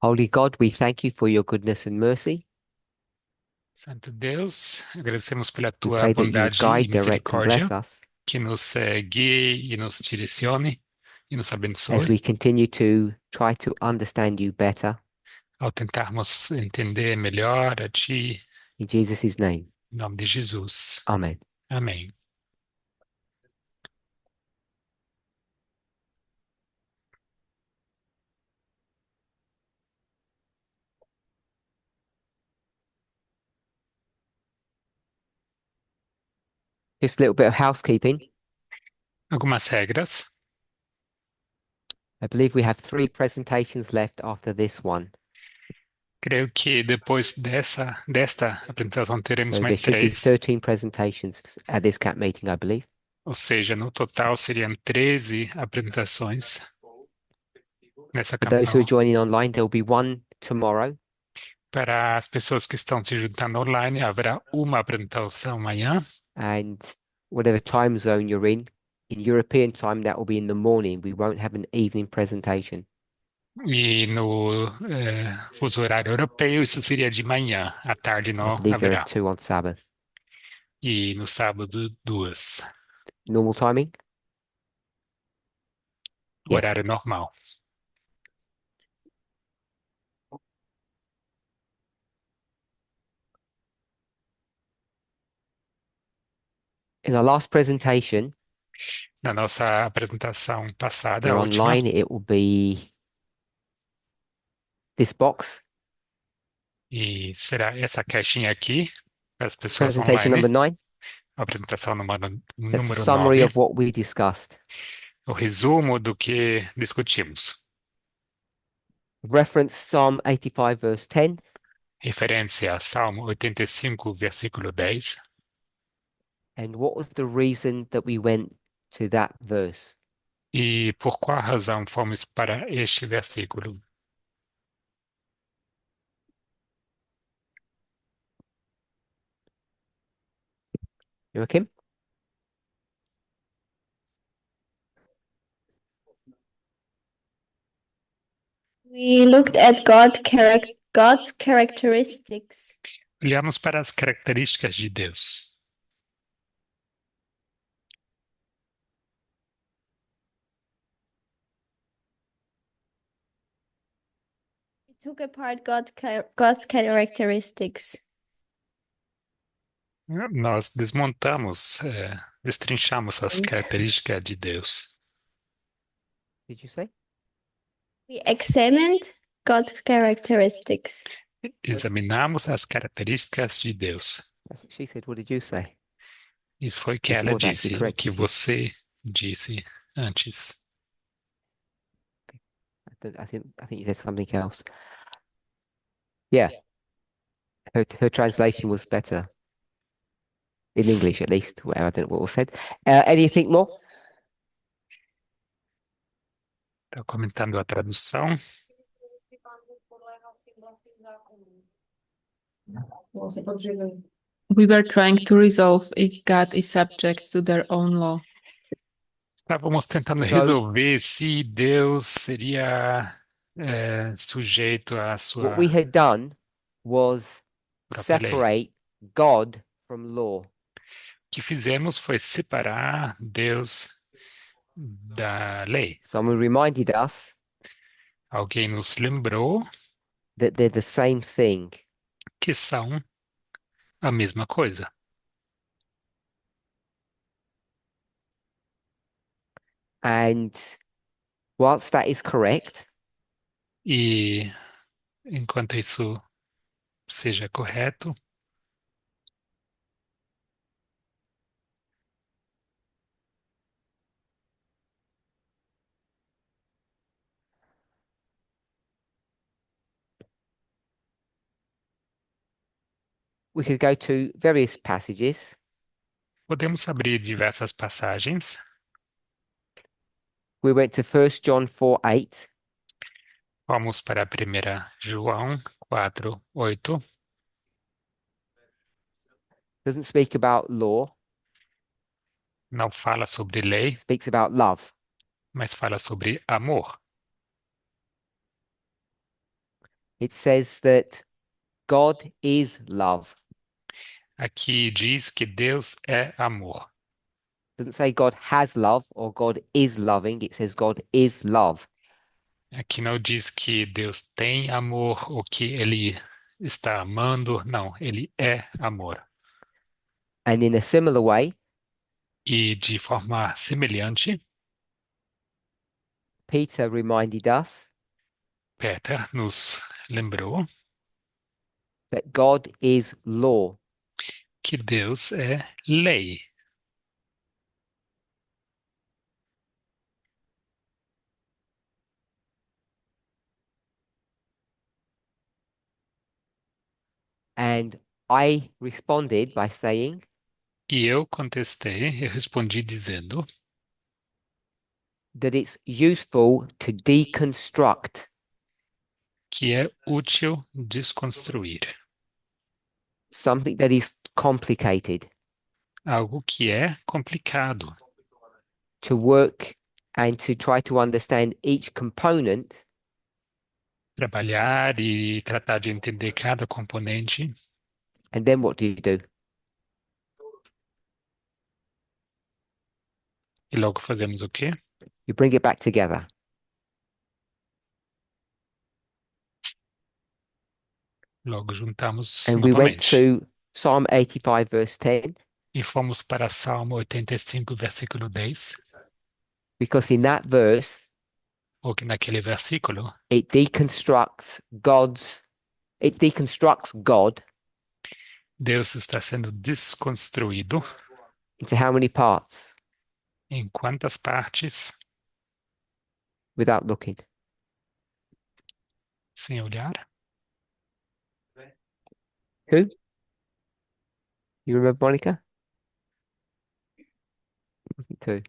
Holy God, we thank you for your goodness and mercy. Santo Deus, agradecemos pela We tua pray that you would bondade e guide, direct, and bless misericórdia, us que nos guie e nos direcione e nos as abençoe we continue to try to understand you better. ao tentarmos entender melhor a Ti, In Jesus' name, em nome de Jesus. Amen. Amém. Just a little bit of housekeeping. Algumas regras. I believe we have 3 presentations left after this one. Creio que depois desta apresentação teremos So there mais should be 3, 13 presentations at this CAP meeting, I believe. ou seja, no total seriam 13 apresentações nessa For those who are campanha. joining online, there will be one tomorrow. Para as pessoas que estão se juntando online, haverá uma apresentação amanhã. And whatever time zone you're in European time, that will be in the morning. We won't have an evening presentation. E no fuso horário europeu, isso seria de manhã, à tarde I não believe there are haverá. 2 on Sabbath. E no sábado, 2, Normal timing? Yes. horário normal. In our last presentation, Na nossa apresentação if passada, a you're última, online, it will be this box. e será essa caixinha aqui, para as pessoas Presentation online, number 9. a apresentação That's a número summary 9, of what we discussed. o resumo do que discutimos. Reference Psalm 85, verse 10. Referência a Salmo 85, versículo 10. And what was the reason that we went to that verse? E por qual razão fomos para este versículo? Joachim? We looked at God's characteristics. Olhamos para as características de Deus. We took apart God's characteristics. Nós desmontamos, destrinchamos as características de Deus. Did you say? We examined God's characteristics. Examinamos as características de Deus. That's what she said. What did you say? Isso foi o que ela Before that, she disse, o que corrected you. você disse antes. I think you said something else. Yeah. Her translation was better. In English, at least, where I don't know what was said. Anything more? Está comentando a tradução. We were trying to resolve if God is subject to their own law. Estávamos tentando resolver se Deus seria sujeito à What we sua had done was própria lei. separate God from law. O que fizemos foi separar Deus da lei. Someone reminded us Alguém nos lembrou that they're the same thing. que são a mesma coisa. And whilst that is correct, E enquanto isso seja correto, we could go to various passages. podemos abrir diversas passagens. We went to 1 John 4:8. Vamos para a 1 João 4, 8. Doesn't speak about law, Não fala sobre lei, speaks about love. mas fala sobre amor. it says that God is love. Aqui diz que Deus é amor. It doesn't say God has love or God is loving. It says God is love. Aqui não diz que Deus tem amor ou que ele está amando. Não, ele é amor. And in a similar way, E de forma semelhante, Peter reminded us Peter nos lembrou that God is law. que Deus é lei. And I responded by saying E eu contestei, eu respondi dizendo that it's useful to deconstruct que é útil desconstruir something that is complicated algo que é complicado, to work and to try to understand each component trabalhar e tratar de entender cada componente. and then what do you do? E logo fazemos o quê? You bring it back together. Logo juntamos And we went novamente. to Psalm 85, verse 10, E fomos para Salmo 85, versículo 10, because in that verse, porque naquele versículo it deconstructs God Deus está sendo desconstruído into how many parts em quantas partes, without looking? sem olhar. Who? You remember, Monica? Wasn't two.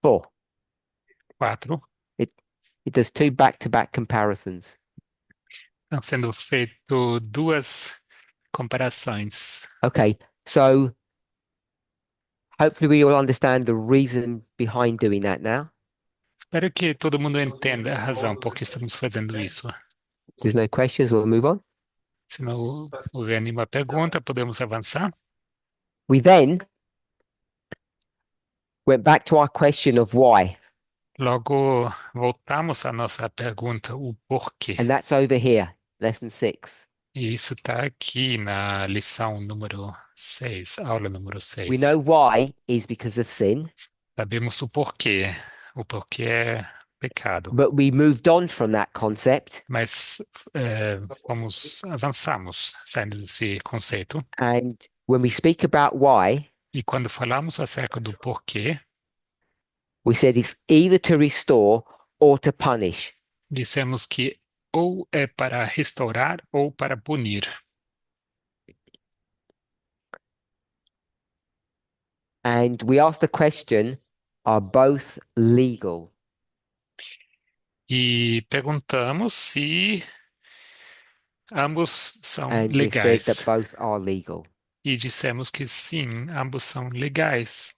Four. 4. It does two back-to-back comparisons. Estão sendo feitas duas comparações. Okay, so hopefully we all understand the reason behind doing that now. Espero que todo mundo entenda a razão por que estamos fazendo isso. If there's no questions, we'll move on. Se não houver nenhuma pergunta, podemos avançar. We then went back to our question of why, Logo, voltamos à nossa pergunta, o porquê. and that's over here, lesson 6. E isso está aqui na lição número 6, aula número We 6. know why is because of sin, Sabemos o porquê. O porquê é pecado. but we moved on from that concept, Mas avançamos saindo desse conceito. and when we speak about why, E quando falamos acerca do porquê, we said it's either to restore or to punish. dissemos que ou é para restaurar ou para punir. And we asked the question, are both legal? E perguntamos se ambos são And we said legais. that both are legal. E dissemos que sim, ambos são legais,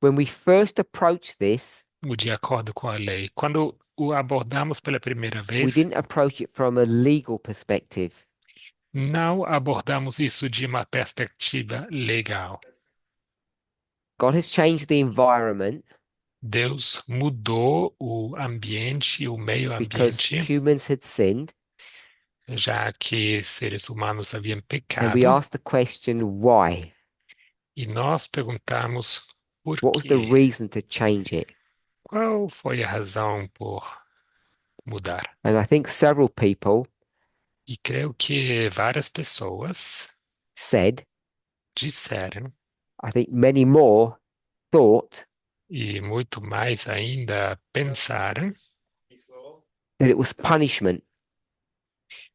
When we first approached this, de acordo com a lei. Quando o abordamos pela primeira we vez, didn't approach it from a legal perspective. não abordamos isso de uma perspectiva legal. God has changed the environment Deus mudou o ambiente, o meio because ambiente, humans had sinned, já que seres humanos haviam and pecado, we asked the question why. e nós perguntamos por What was the quê? reason to change it? Qual foi a razão por mudar? And I think several people E creio que várias pessoas said, disseram, I think many more thought e muito mais ainda pensaram, that it was punishment.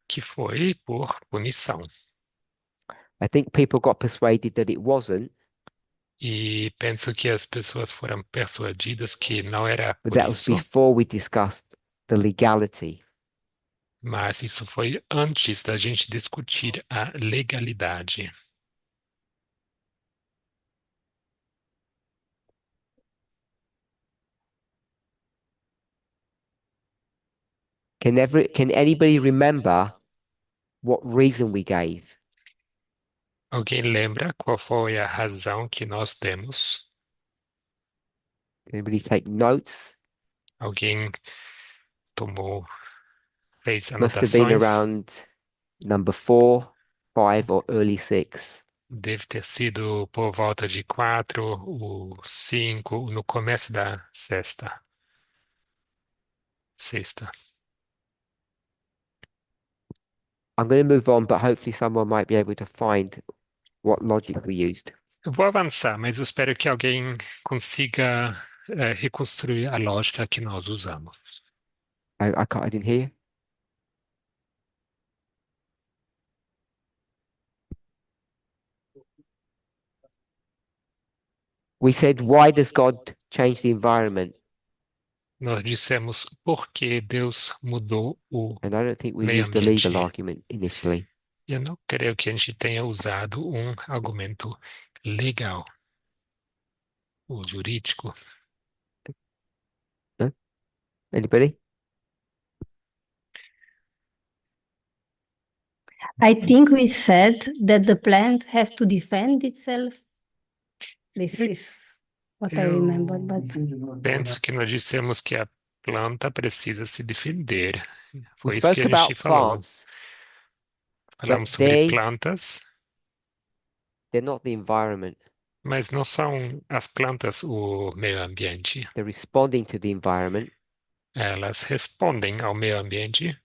que foi por punição. I think people got persuaded that it wasn't, E penso que as pessoas foram persuadidas que não era but por that was isso, before we discussed the legality. mas isso foi antes da gente discutir a legalidade. Can anybody remember what reason we gave? Alguém lembra qual foi a razão que nós demos? Anybody take notes? Alguém fez Must have been anotações? around number 4, 5, or early 6. Deve ter sido por volta de 4 ou 5, no começo da sexta. I'm going to move on, but hopefully someone might be able to find what logic we used. Eu vou avançar, mas eu espero que alguém consiga reconstruir a lógica que nós usamos. I didn't hear. We said, why does God change the environment? Nós dissemos por que Deus mudou o And I don't think we meio used the legal ambiente. argument initially. Eu não creio que a gente tenha usado um argumento legal ou jurídico. No? Anybody? I think we said that the plant has to defend itself. This is what I remember, but Penso que nós dissemos que a planta precisa se defender. We Foi isso que spoke a gente about falou. plants, Falamos but sobre plantas, they're not the environment. mas não são as plantas o meio ambiente. They're responding to the environment. Elas respondem ao meio ambiente.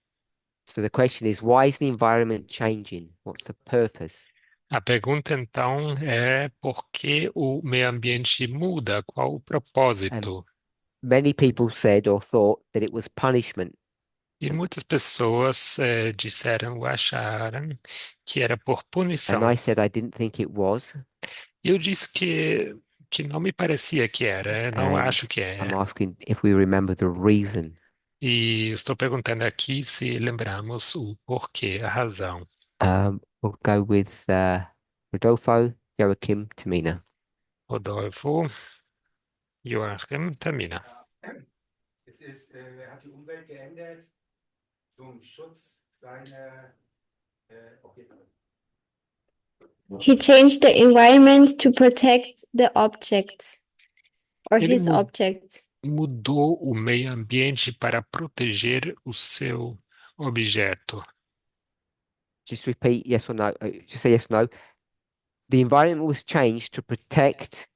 So the question is, why is the environment changing? What's the purpose? A pergunta então é por que o meio ambiente muda? Qual o propósito? Many people said or thought that it was punishment. E muitas pessoas disseram ou acharam que era por punição. And I said I didn't think it was. E eu disse que não me parecia que era, não And acho que é. I'm asking if we remember the reason. E eu estou perguntando aqui se lembramos o porquê, a razão. We'll go with Rodolfo, Joachim, Tamina. Rodolfo, Joachim, Tamina. Er hat die Umwelt geändert zum Schutz seiner Objekte. He changed the environment to protect the objects or Ele his objects. mudou o meio ambiente para proteger o seu objeto. Just repeat yes or no. Just say yes or no. The environment was changed to protect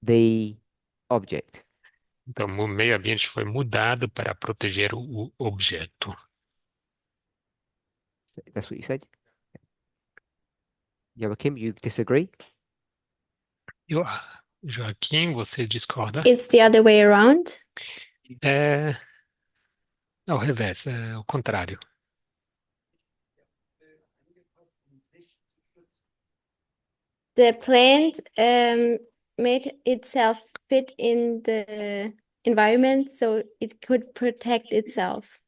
the object. Então, o meio ambiente foi mudado para proteger o objeto. That's what you said. Joachim, you disagree? Joaquim, você discorda? It's the other way around. É ao revés, é o contrário. The plant made itself fit in the environment so it could protect itself.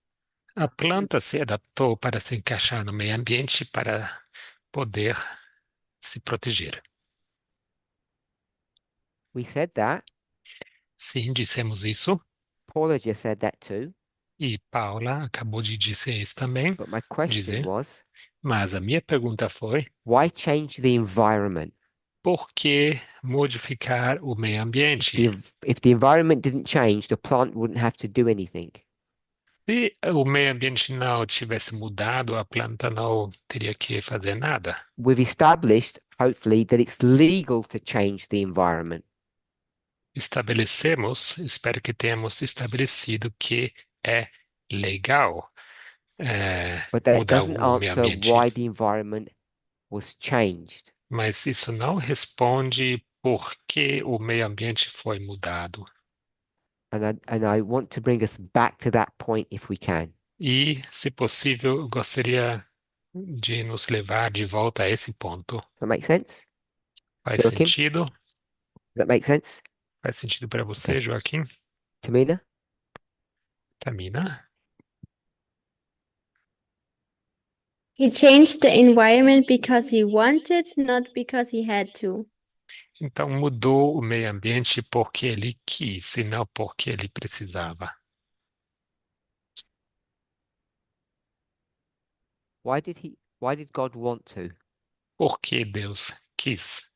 A planta se adaptou para se encaixar no meio ambiente para poder se proteger. We said that. Sim, dissemos isso. Paula just said that too. E Paula acabou de dizer isso também. But my question Dizer. was, Mas a minha pergunta foi: why change the environment? por que modificar o meio ambiente? If the environment didn't change, the plant wouldn't have to do anything. Se o meio ambiente não tivesse mudado, a planta não teria que fazer nada. We've established, hopefully, that it's legal to change the environment. Espero que tenhamos estabelecido que é legal But that mudar doesn't o meio answer ambiente. why the environment was changed. Mas isso não responde por que o meio ambiente foi mudado. And I want to bring us back to that point if we can. E, se possível, eu gostaria de nos levar de volta a esse ponto. Does that make sense? Faz Joaquim? sentido? Does that make sense? Faz sentido para você, Joaquim? Tamina? Tamina? He changed the environment because he wanted, not because he had to. Então mudou o meio ambiente porque ele quis e não porque ele precisava. Why did God want to? Por que Deus quis?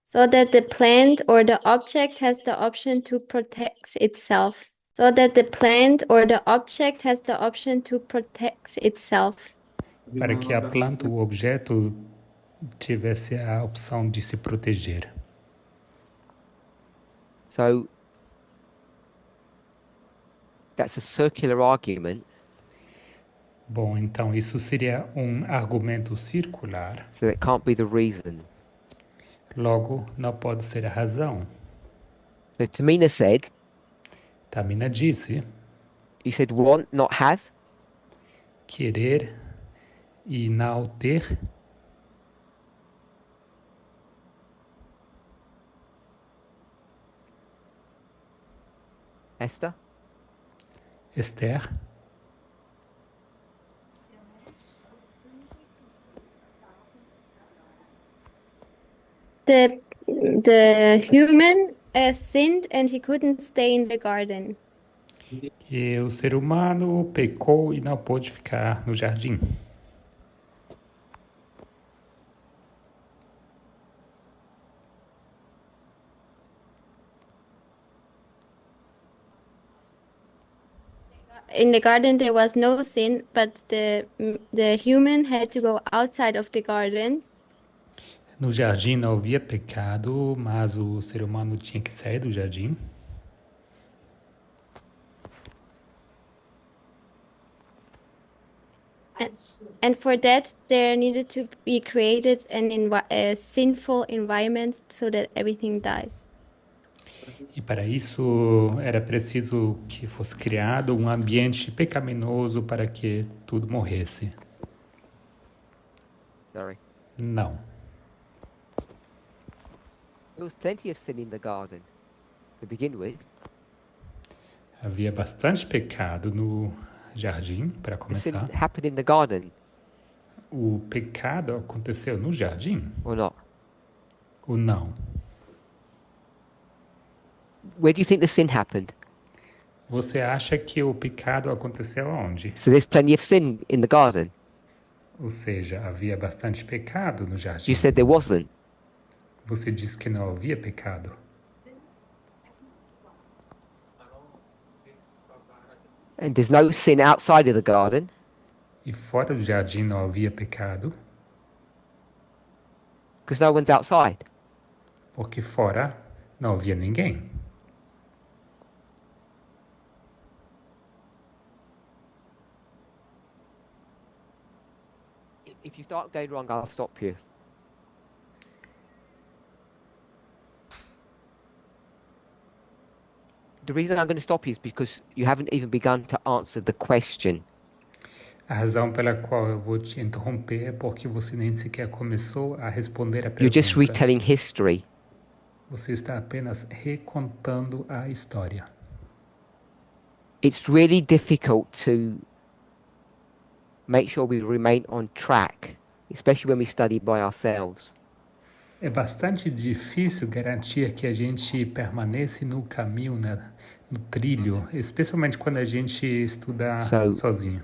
So that the plant or the object has the option to protect itself. So that the plant or the object has the option to protect itself. Para que a planta, o objeto, tivesse a opção de se proteger. So that's a circular argument, Bom, então isso seria um argumento circular, so it can't be the reason. logo não pode ser a razão. So Tamina said, Tamina disse, you said want, not have. querer e não ter. Esther? Esther, The human sinned and he couldn't stay in the garden. que o ser humano pecou e não pôde ficar no jardim. In the garden there was no sin, but the human had to go outside of the garden. No jardim não havia pecado, mas o ser humano tinha que sair do jardim. And for that, there needed to be created a sinful environment so that everything dies. E para isso era preciso que fosse criado um ambiente pecaminoso para que tudo morresse. Sorry. Não. There was plenty of sin in the garden to begin with. Havia bastante pecado no jardim, para The sin começar. happened in the garden, O pecado aconteceu no jardim or not? ou não? Where do you think the sin happened? Você acha que o pecado aconteceu onde? So there's plenty of sin in the garden. Ou seja, havia bastante pecado no jardim. You said there wasn't. Você disse que não havia pecado. And there's no sin outside of the garden. E fora do jardim não havia pecado, Because no one's outside. porque fora não havia ninguém. If you start going wrong, I'll stop you. The reason I'm going to stop you is because you haven't even begun to answer the question. A razão pela qual eu vou te interromper é porque você nem sequer começou a responder a You're just pergunta. retelling history. Você está apenas recontando a história. It's really difficult to make sure we remain on track, especially when we study by ourselves. É bastante difícil garantir que a gente permaneça no caminho, no trilho, especialmente quando a gente estuda sozinho.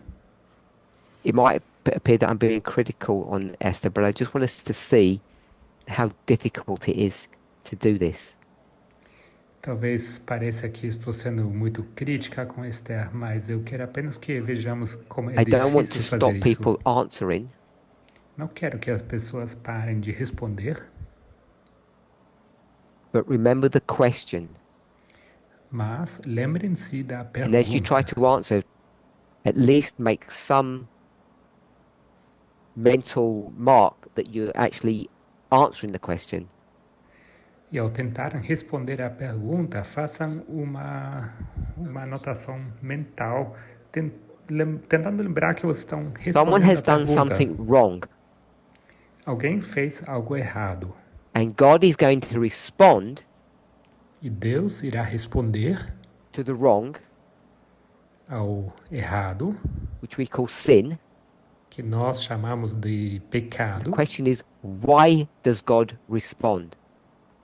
It might appear that I'm being critical on Esther, but I just want us to see how difficult it is to do this. Talvez pareça que estou sendo muito crítica com Esther, mas eu quero apenas que vejamos como é I don't want to difícil stop fazer isso. people answering, Não quero que as pessoas parem de responder, but remember the question. mas lembrem-se da And as you try pergunta. to answer, at least make some mental mark that you're actually answering the question. E ao tentarem responder à pergunta, façam uma anotação mental, tentando lembrar que vocês estão Someone respondendo has a done pergunta. something wrong, Alguém fez algo errado. and God is going to respond E Deus irá responder to the wrong, ao errado, which we call sin. que nós chamamos de The pecado. question is, why does God respond?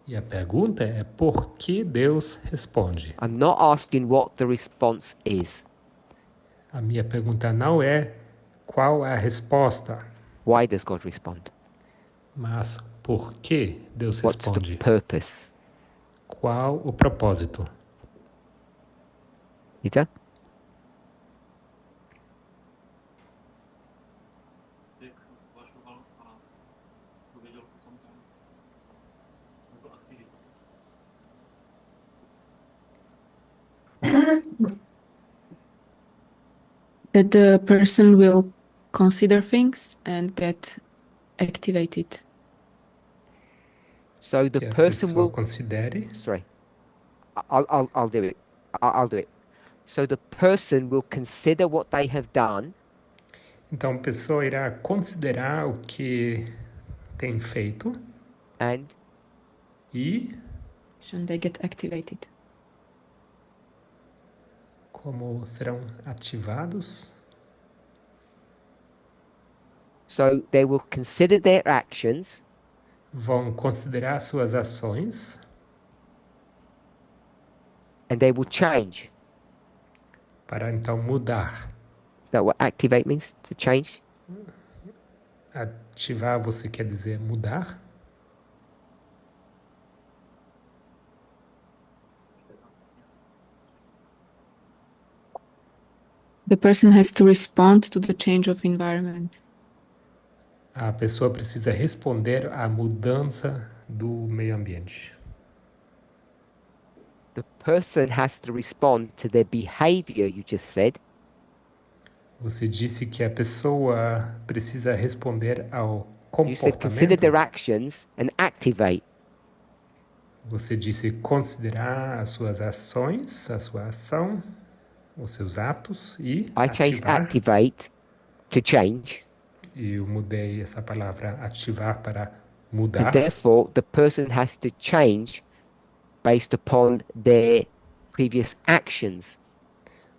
E a pergunta é por que Deus responde? I'm not asking what the response is. A minha pergunta não é qual é a resposta, Why does God respond? mas por que Deus What's the responde? purpose? Qual o propósito? Peter? That the person will consider things and get activated. So the Que a person pessoa will. considere. Sorry. I'll do it. I'll do it. So the person will consider what they have done Então a pessoa irá considerar o que tem feito and e Should they get activated? como serão ativados. so they will consider their actions Vão considerar suas ações and they will change. para então mudar. Is that what activate means? To change? Ativar você quer dizer mudar? The person has to respond to the change of environment. A pessoa precisa responder à mudança do meio ambiente. The person has to respond to their behavior, you just said. Você disse que a pessoa precisa responder ao You said consider their comportamento. actions and activate. Você disse considerar as suas ações, a sua ação, os seus atos e I changed ativar. activate to change. E eu mudei essa palavra ativar para And mudar. therefore, the person has to change based upon their previous actions.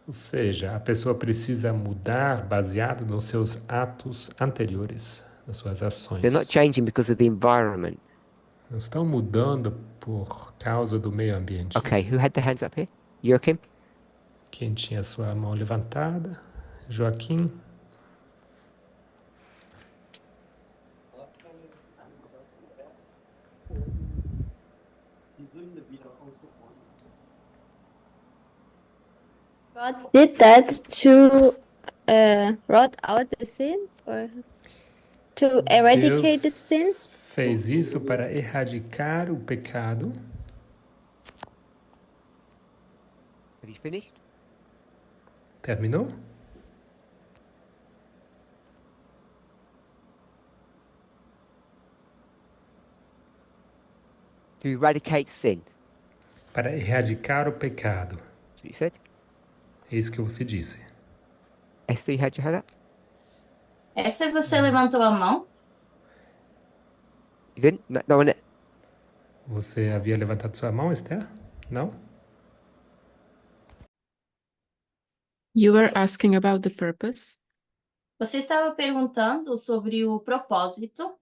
Ou seja, a pessoa precisa mudar baseado nos seus atos anteriores, nas suas ações. They're not changing because of the environment. Não estão mudando por causa do meio ambiente. Okay, who had their hands up here? Joachim? Quem tinha sua mão levantada? Joaquim? God did that to rot out the sin or to eradicate the Deus sin? fez isso para erradicar o pecado. Have you finished? Terminou? To eradicate sin. Para erradicar o pecado. That's what you said. É isso que você disse. Esther, you had your hand up? Essa você levantou a mão? You didn't? No one. Você havia levantado sua mão, Esther? Não? You were asking about the purpose. Você estava perguntando sobre o propósito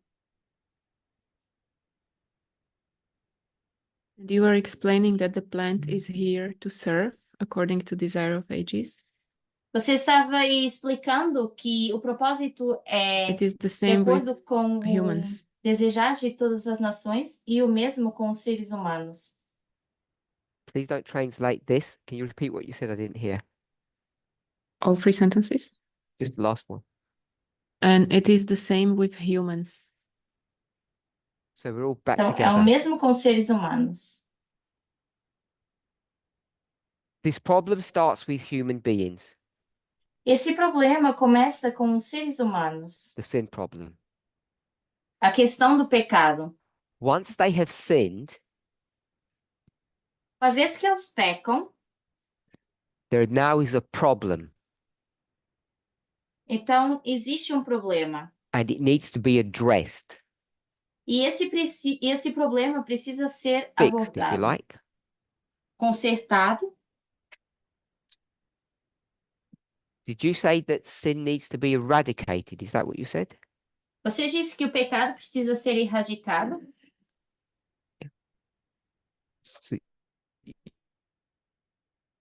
And you were explaining that the plant is here to serve according to desire of ages. Você estava aí explicando que o propósito é It is the de same with acordo com o humans. desejar de todas as nações e o mesmo com os seres humanos. Please don't translate this. Can you repeat what you said? I didn't hear. All three sentences. Just the last one. And it is the same with humans. So we're all back Então, é o together. mesmo com os seres humanos. This problem starts with human beings, Esse problema começa com os seres humanos. the sin problem. A questão do pecado. Once they have sinned, Uma vez que eles pecam, there now is a problem então existe um problema. and it needs to be addressed, E esse problema precisa ser fixed, if you abordado, like. consertado. Did you say that sin needs to be eradicated? Is that what you said? Você disse que o pecado precisa ser erradicado? So,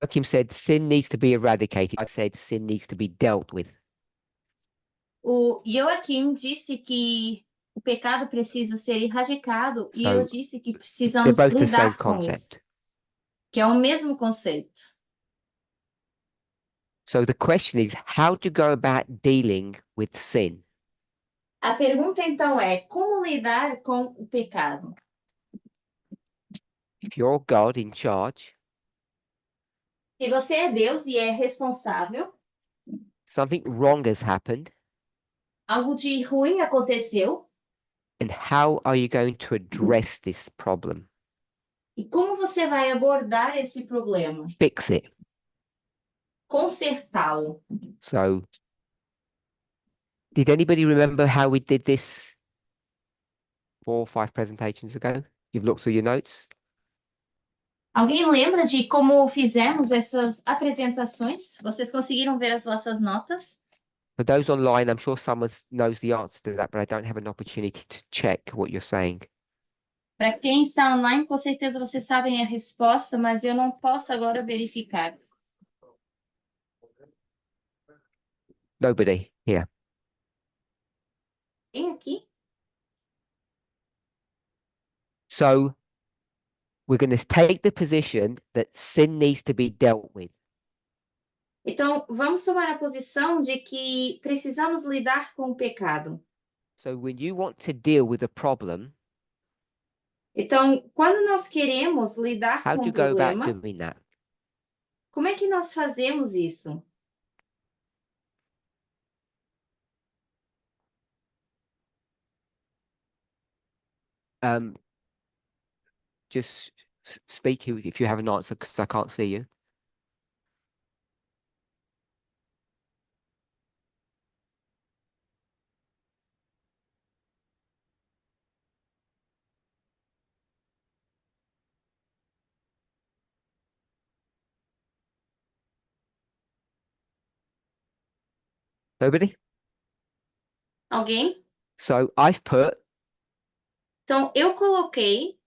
Joachim said sin needs to be eradicated. I said sin needs to be dealt with. O Joaquim disse que o pecado precisa ser erradicado e eu So disse que they're precisamos both the same lidar com isso, concept. que é o mesmo conceito. So the question is, how do you go about dealing with sin? A pergunta então é: como lidar com o pecado? If you're God in charge, Se você é Deus e é responsável, something wrong has happened, algo de ruim aconteceu, and how are you going to address this problem? e como você vai abordar esse problema? Fix it. Consertá-lo. So, did anybody remember how we did this 4 or 5 presentations ago? You've looked through your notes? Alguém lembra de como fizemos essas apresentações? Vocês conseguiram ver as vossas notas? For those online, I'm sure someone knows the answer to that, but I don't have an opportunity to check what you're saying. Para quem está online, com certeza vocês sabem a resposta, mas eu não posso agora verificar. Nobody here. Tem aqui? So, we're going to take the position that sin needs to be dealt with. Então, vamos tomar a posição de que precisamos lidar com o pecado. So, when you want to deal with a problem, Então, quando nós queremos lidar how com do um you go about problema, doing that? como é que nós fazemos isso? Just speak if you have an answer, because I can't see you. Nobody? Alguém? So, I've put Então, eu coloquei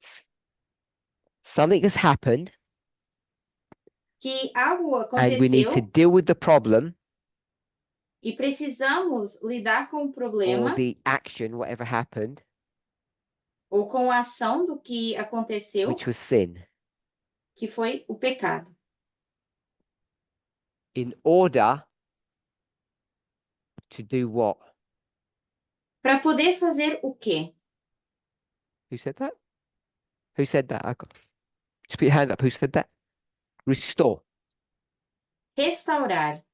something has happened, que algo and we need to aconteceu deal with the problem e precisamos lidar com o or problema the action, whatever happened, ou com a ação do que aconteceu, which was sin, que foi o pecado, in order to do what? para poder fazer o quê? Who said that? Who said that? Just put your hand up. Who said that? Restore. Restaurar.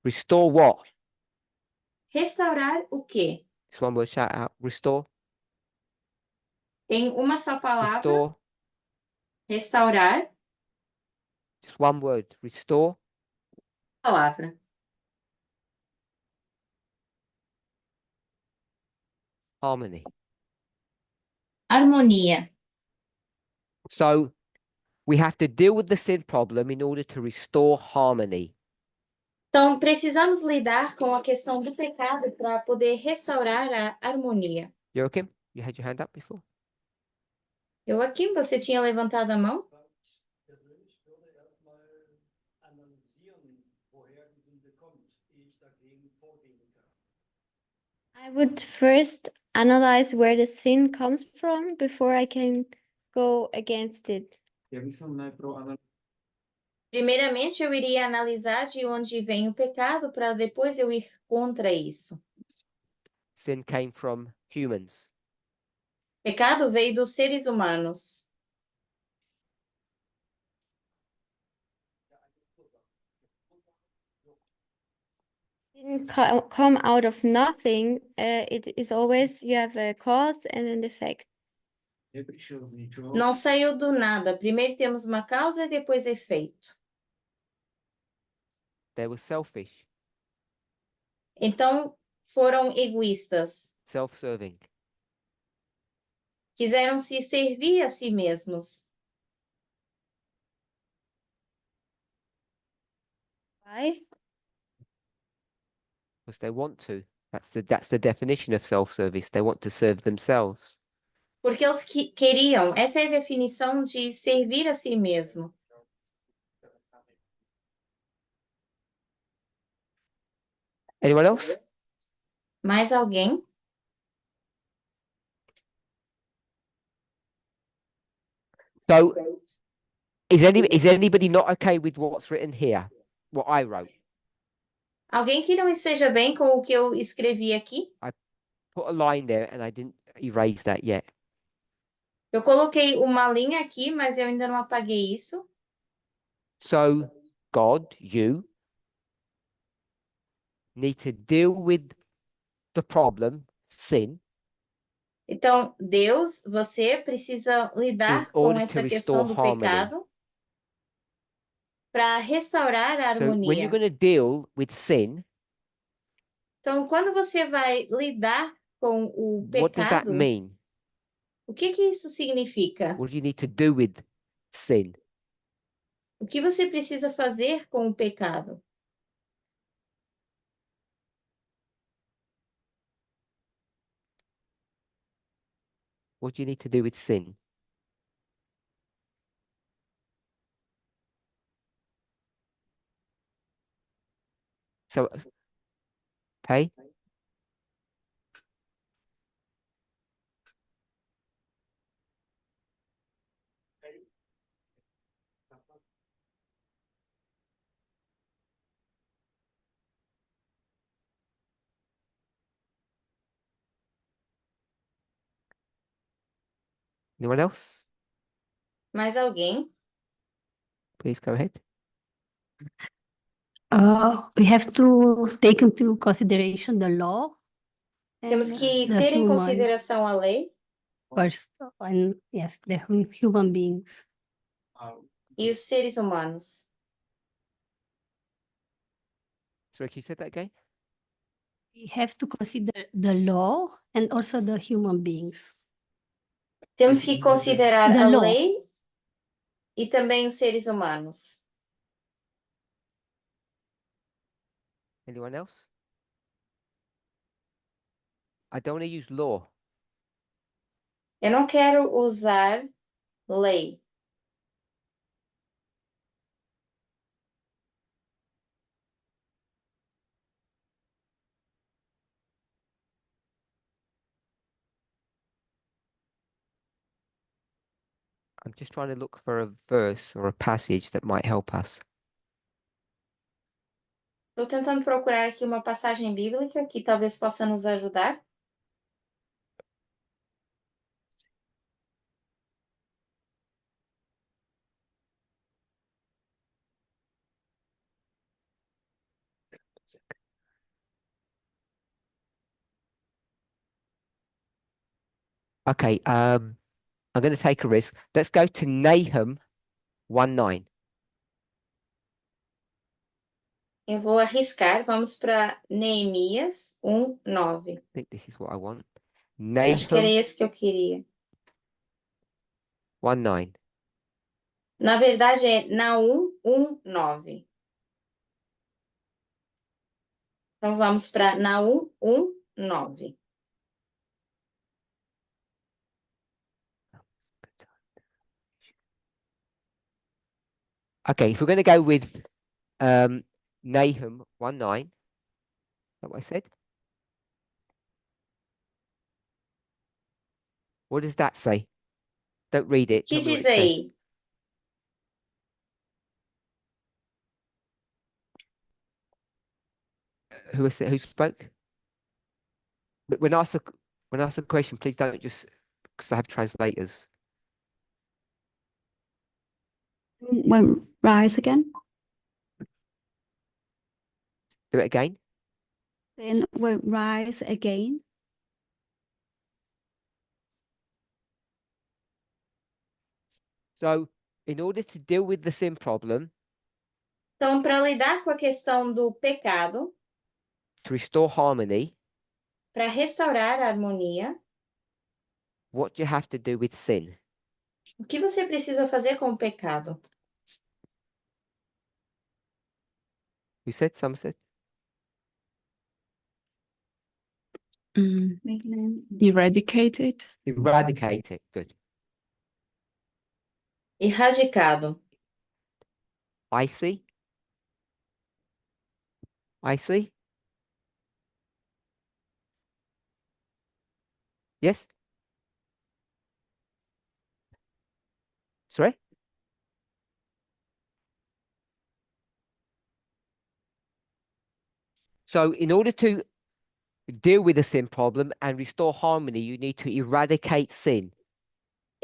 Restore what? Restaurar o quê? Just one word, shout out. Restore. Em uma só palavra, Restore. restaurar, Just one word. Restore. palavra. Harmony. Harmonia. So we have to deal with the sin problem in order to restore harmony. Então, precisamos lidar com a questão do pecado para poder restaurar a harmonia. Joachim, you had your hand up before? Joaquim, você tinha levantado a mão? Persönlich würde erstmal analysieren, woher die Sünde kommt, ehe ich dagegen vorgehen kann. I would first analyze where the sin comes from before I can go against it. Primeiramente, eu iria analisar de onde vem o pecado para depois eu ir contra isso. Sin came from humans. Pecado veio dos seres humanos. Didn't come out of nothing. It is always you have a cause and an effect. Não saiu do nada. Primeiro temos uma causa e depois efeito. They were selfish, Então, foram egoístas. self-serving. Quiseram se servir a si mesmos. Why? Because they want to. That's the definition of self-service. They want to serve themselves. Porque eles queriam, essa é a definição de servir a si mesmo. Anyone else? Mais alguém? So, is anybody not okay with what's written here? What I wrote? Alguém que não esteja bem com o que eu escrevi aqui? Put a line there and I didn't erase that yet. Eu coloquei uma linha aqui, mas eu ainda não apaguei isso. So, God, you need to deal with the problem, sin, Então, Deus, você precisa in lidar com order to essa restore questão do harmony. pecado para restaurar a So, when you're harmonia. going to deal with sin, Então, quando você vai lidar com o what does that pecado, mean? o que que isso significa? What do you need to do with sin? O que você precisa fazer com o pecado? What do you need to do with sin? So, okay. Anyone else? Mais alguém? Please go ahead. We have to take into consideration the law Temos and que the ter em human consideração a lei first, and yes, the human beings. e os seres humanos. Sorry, can you say that again? We have to consider the law and also the human beings. Temos que considerar The a law. lei e também os seres humanos. Anyone else? I don't want to use law. Eu não quero usar lei. I'm just trying to look for a verse or a passage that might help us. Estou tentando procurar aqui uma passagem bíblica que talvez possa nos ajudar. Okay, I'm going to take a risk. Let's go to Nahum 1:9. Eu vou arriscar. Vamos para Neemias 1:9. I think this is what I want. Acho que era Nahum esse que eu queria. 1:9. Na verdade, é Naum 1:9. Então, vamos para Naum 1:9. Okay, if we're going to go with Nahum 1:9, is that what I said? What does that say? Don't read O it. que Tell me what diz it says. aí? Who spoke? But when asked a question, please don't just because I have translators. When rise again, Do it again. then when rise again. So, in order to deal with the sin problem, Então, para lidar com a questão do pecado, to restore harmony, para restaurar a harmonia, what do you have to do with sin? o que você precisa fazer com o pecado? Who said? Some said. Eradicate it. Eradicate it. Good. Erradicado. Icy. Icy. Yes. Sorry? So in order to deal with the sin problem and restore harmony, you need to eradicate sin.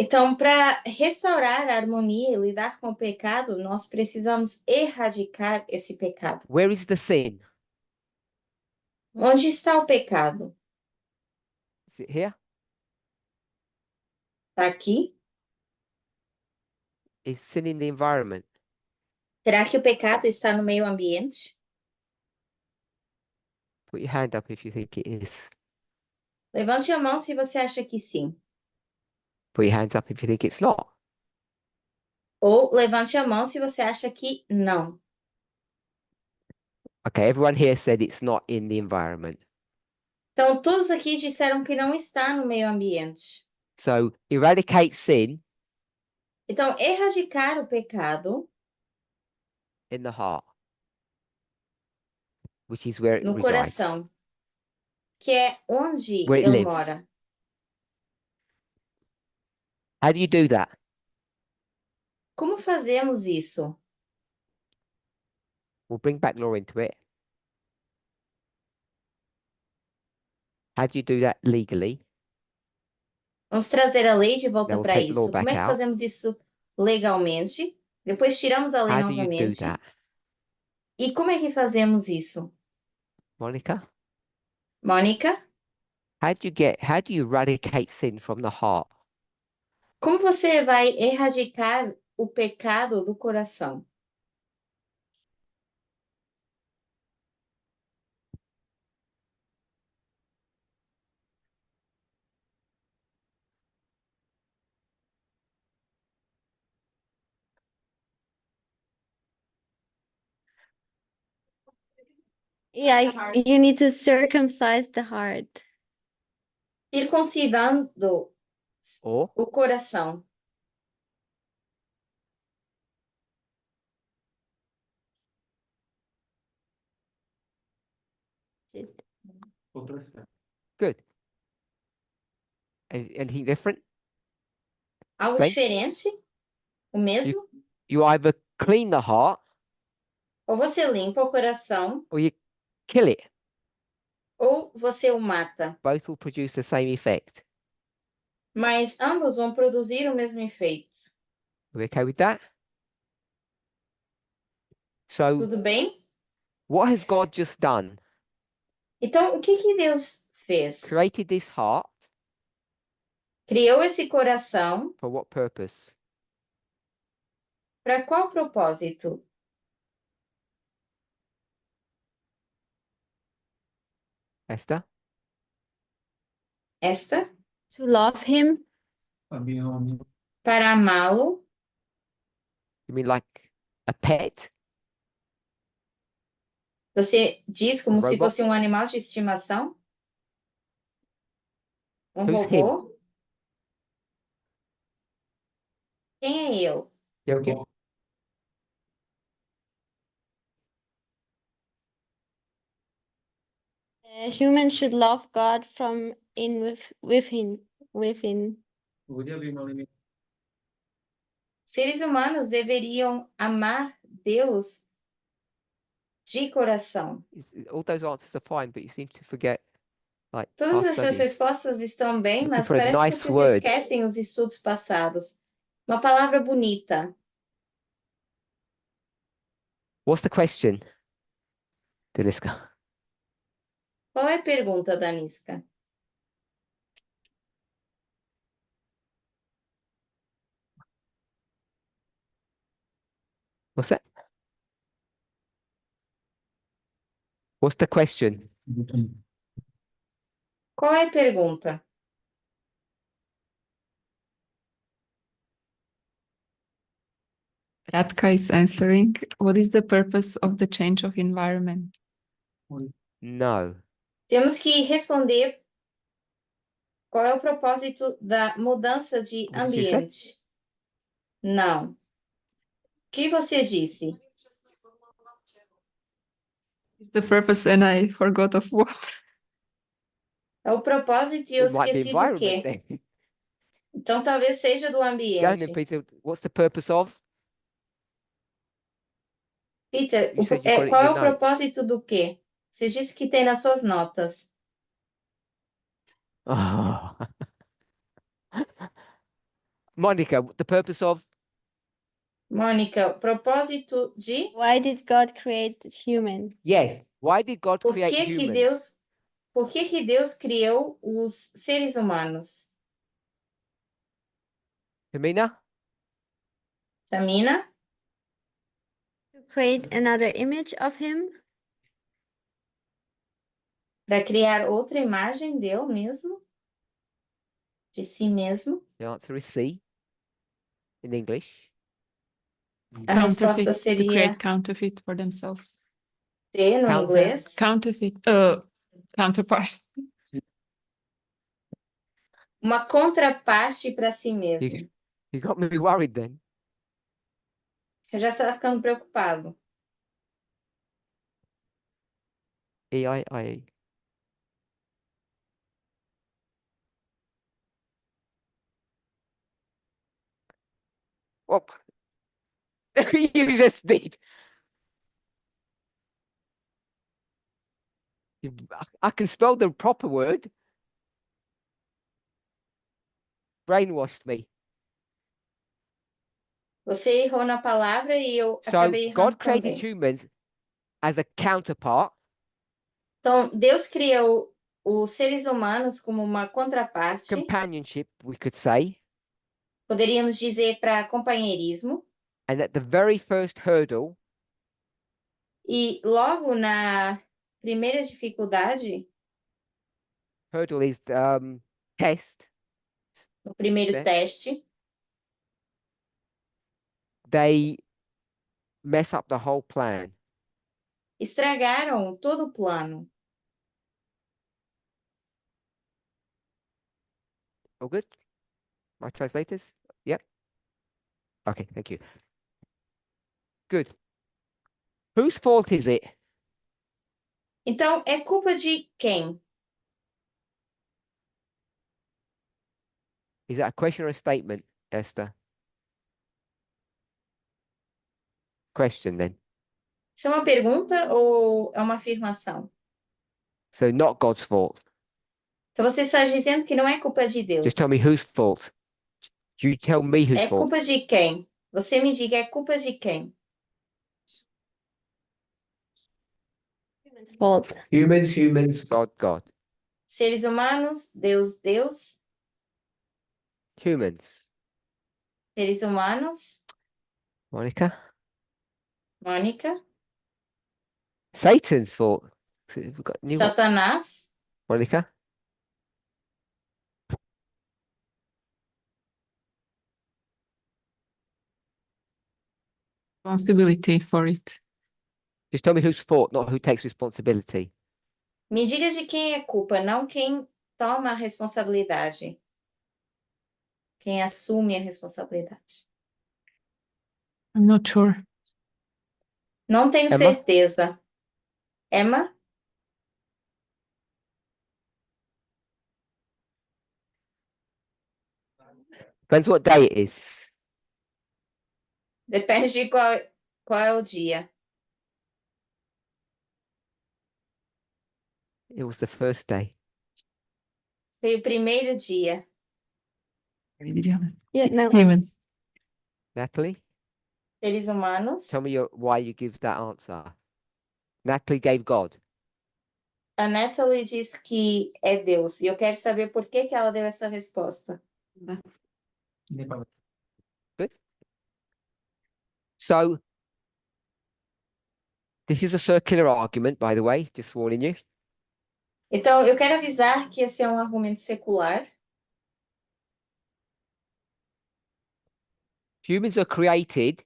Então, para restaurar a harmonia e lidar com o pecado, nós precisamos erradicar esse pecado. Where is the sin? Onde está o pecado? Is it here? Está aqui? Is sin in the environment? Será que o pecado está no meio ambiente? Put your hand up if you think it is. Levante a mão se você acha que sim. Put your hands up if you think it's not. Ou levante a mão se você acha que não. Okay, everyone here said it's not in the environment. Então, todos aqui disseram que não está no meio ambiente. So eradicate sin Então, erradicar o pecado in the heart, which is where it no resides. coração, que é onde Where it ele lives. mora. How do you do that? Como fazemos isso? We'll bring back law into it. How do you do that legally? Vamos trazer a lei de volta Now we'll para take law isso. Como back é que out. fazemos isso legalmente? Depois tiramos a lei How do you do novamente. that, E como é que fazemos isso? Monica? Mônica, How do you eradicate sin from the heart? como você vai erradicar o pecado do coração? Yeah, you need to circumcise the heart. Circuncidando Or o coração. good. Anything different? Algo Same. diferente? O mesmo? You either clean the heart Ou você limpa o coração, or you kill it. ou você o mata. Both will produce the same effect. Mas ambos vão produzir o mesmo efeito. Are we okay with that? So Tudo bem? what has God just done? Então, o que Deus fez? Created this heart Criou esse coração for what purpose? para qual propósito? Esther? Esta? To love him. Para amá-lo? You mean like a pet? Você diz como se Robot? fosse um animal de estimação? Um Who's robô? Quem é ele? Joachim? A human should love God from within. Seres humanos deveriam amar Deus de coração. All those answers are fine, but you seem to forget like Todas past essas studies. respostas estão bem, Looking mas for a parece que nice vocês word. esquecem os estudos passados. Uma palavra bonita. What's the question, Deniska? Qual é a pergunta, Daniska? What's that? What's the question? Qual é a pergunta? Radka is answering. What is the purpose of the change of environment? No. Temos que responder Qual é o propósito da mudança de What did you say? ambiente? Não. O que você disse? It's the purpose and I forgot of what. É o propósito e eu It might be esqueci do environment quê? then. Então talvez seja do Go on then, ambiente. Peter. What's the purpose of? Peter, You said you got it in qual é your o notes. propósito do quê? Você disse que tem nas suas notas. Oh. Monica, the purpose of? Mônica, o propósito de Why did God create human? Yes. Why did God por create que que humans? Deus criou os seres humanos? Tamina? Tamina? To create another image of him? Para criar outra imagem dele mesmo? De si mesmo? The answer is C in English. A resposta To seria create counterfeit for themselves. C no Counter- inglês. Counterfeit, counterpart. Uma contraparte para si mesmo. You got me worried then. Eu já estava ficando preocupado. E-I-I-E. Well, you just did. I can spell the proper word. Brainwashed me. Você errou na palavra e eu So acabei errando God created também. humans as a counterpart. Então, Deus criou os seres humanos como uma contraparte, Companionship, we could say. poderíamos dizer para companheirismo, And at the very first hurdle, e logo na primeira dificuldade, hurdle is test, no primeiro Né? teste, they mess up the whole plan. estragaram todo o plano. All good? My translators? Yep. Okay, thank you. Good. Whose fault is it? Então, é culpa de quem? Is that a question or a statement, Esther? Question then. Isso é uma pergunta ou é uma afirmação? So not God's fault. Então, você está dizendo que não é culpa de Deus. Just tell me whose fault. You tell me whose É fault. culpa de quem? Você me diga, é culpa de quem? Human's fault. Humans, God. Seres humanos, Deus. Humans. Seres humanos, Monica? Mônica. Satan's fault. We've got new one. Satanás. Monica? Responsibility for it. Just tell me whose fault, not who takes responsibility. Me diga de quem é culpa, não quem toma a responsabilidade. Quem assume a responsabilidade. I'm not sure. Não tenho Emma? certeza. Emma? Depends what day it is. Depende de qual é o dia. It was the first day. Foi o primeiro dia. Yeah, no. Humans. Natalie? Seres humanos. Tell me why you give that answer. Natalie gave God. A Natalie diz que é Deus. E eu quero saber por que ela deu essa resposta. Good. So, this is a circular argument, by the way, just warning you. Então, eu quero avisar que esse é um argumento secular. Humans are created,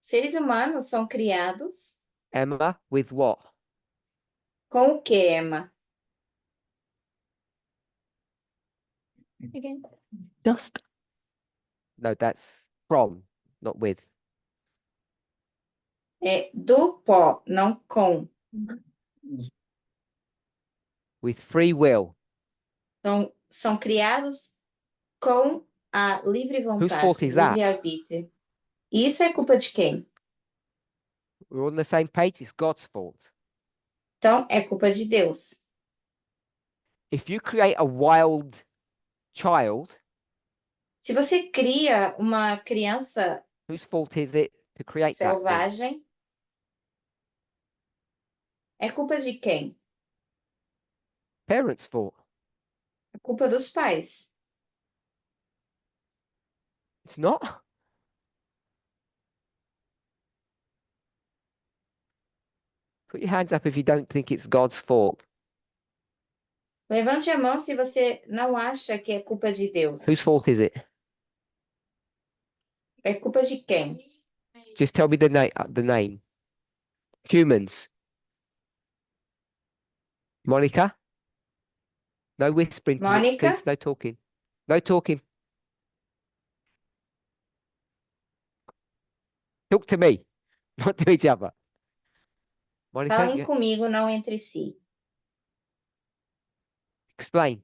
Seres humanos são criados Emma, with what? com o que, Emma? Again. Dust. No, that's from, not with. É do pó, não com. With free will. Então, são criados com a livre Whose fault vontade, is that? livre-arbítrio. E isso é culpa de quem? We're on the same page. It's God's fault. Então, é culpa de Deus. If you create a wild child, Se você cria uma criança whose fault is it to create that thing? selvagem, é culpa de quem? Parents' fault. É culpa dos pais. It's not. Put your hands up if you don't think it's God's fault. Levante a mão se você não acha que é culpa de Deus. Whose fault is it? É culpa de quem? Just tell me the name. Humans. Monica? No whispering, Monica? please. No talking. No talking. Talk to me, not to each other. Monica, Falem comigo, não entre si. explain.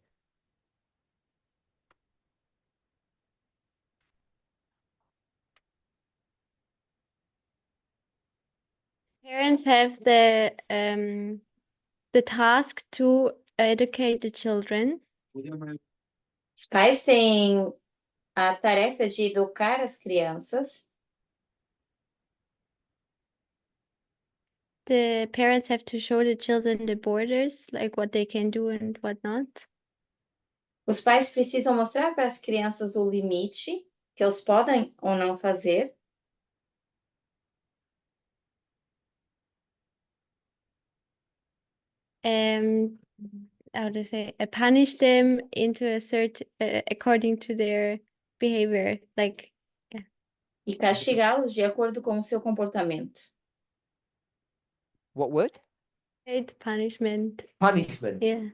Parents have the task to educate the children. Os pais têm a tarefa de educar as crianças. The parents have to show the children the borders, like what they can do and what not. Os pais precisam mostrar para as crianças o limite que eles podem ou não fazer. How to say, punish them into a certain according to their behavior, like E castigá-los de acordo com o seu comportamento. What word? punishment. Punishment. Yeah.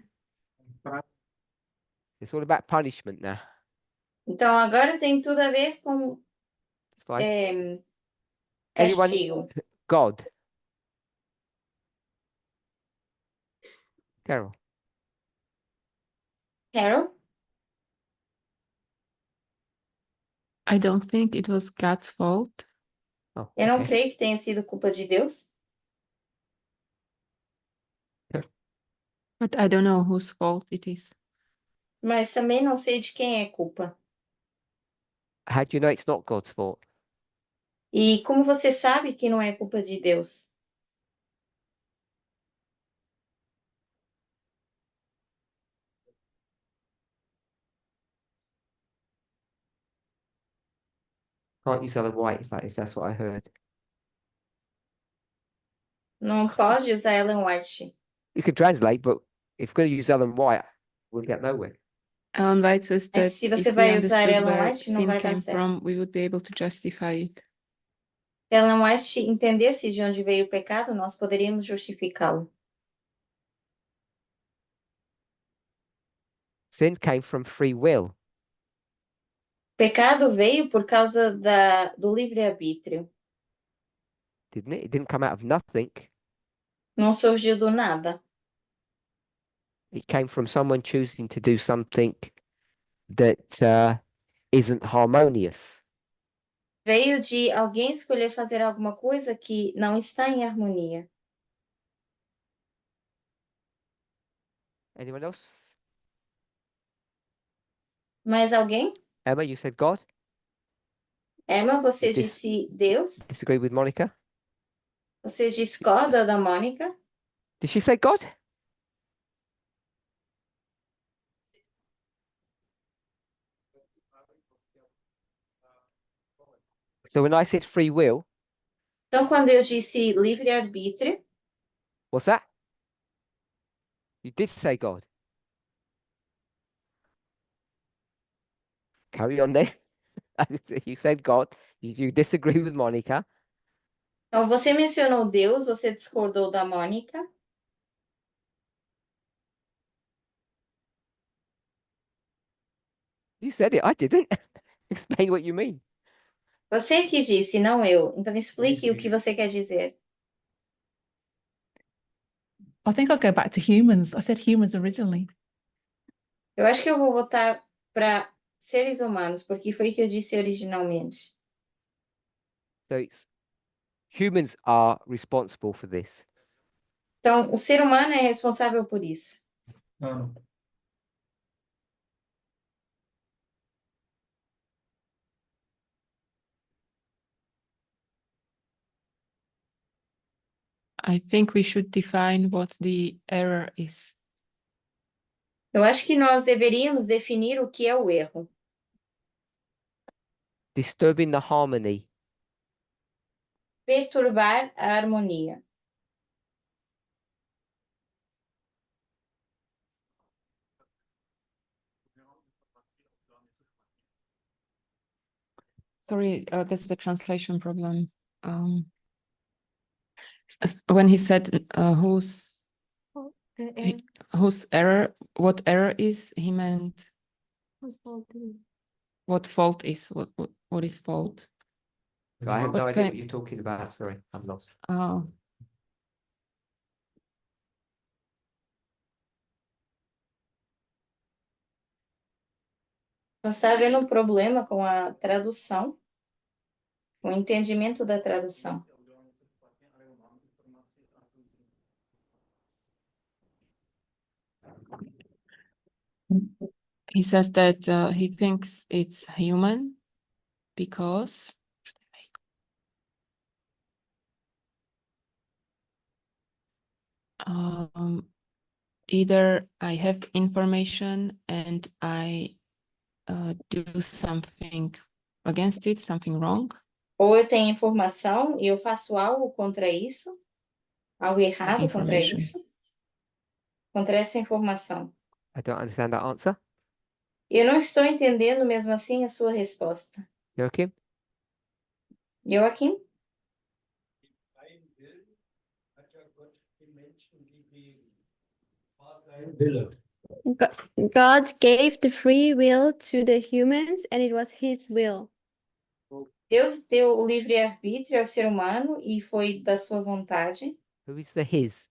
It's all about punishment now. Então, agora tem tudo a ver com It's fine. castigo. God. Carol. Carol? I don't think it was God's fault. Oh, Eu não okay. creio que tenha sido culpa de Deus, But I don't know whose fault it is. mas também não sei de quem é culpa. How do you know it's not God's fault? E como você sabe que não é culpa de Deus? Can't use Ellen White if that's what I heard. Não pode usar Ellen White. You can translate, but if we're going to use Ellen White, we'll get nowhere. Ellen White says Mas that se você if we vai usar understood Ellen where White, não sin vai dar came certo. from, we would be able to justify it. Se Ellen White entendesse de onde veio o pecado, nós poderíamos justificá-lo. Sin came from free will. Pecado veio por causa do livre-arbítrio. Didn't it? It didn't come out of nothing. Não surgiu do nada. It came from someone choosing to do something that isn't harmonious. Veio de alguém escolher fazer alguma coisa que não está em harmonia. Anyone else? Mais alguém? Emma, you said God? Emma, você Dis- disse Deus? Disagree with Monica? Você discorda da Mônica? Did she say God? So when I said free will, Então, quando eu disse livre-arbítrio, what's that? You did say God. Carry on then. You said God. You disagree with Monica. então você mencionou Deus, você discordou da Mônica. You said it, I didn't. Explain what you mean. Você que disse, não eu. Então explique o que você quer dizer. I think I'll go back to humans. I said humans originally. Eu acho que eu vou voltar para seres humanos, porque foi o que eu disse originalmente. So humans are responsible for this. Então, o ser humano é responsável por isso. Não. I think we should define what the error is. Eu acho que nós deveríamos definir o que é o erro. Disturbing the harmony. Perturbar a harmonia. Sorry, that's the translation problem. When he said whose error, what error is, he meant what fault is, what is fault. So I have no idea Okay. what you're talking about. Sorry, I'm lost. Oh, Nós está havendo um problema com a tradução, com o entendimento da tradução. he says that he thinks it's human because either I have information and I do something against it, something wrong, Ou eu tenho informação e eu faço algo contra isso, algo errado contra information. isso, contra essa informação. I don't understand that answer. Eu não estou entendendo mesmo assim a sua resposta. Joachim? Joachim? Freien Willen hat ja Gott den Menschen gegeben. Freien Wille. God gave the free will to the humans, and it was his will. Deus deu o livre-arbítrio ao ser humano e foi da sua vontade. Who is the his?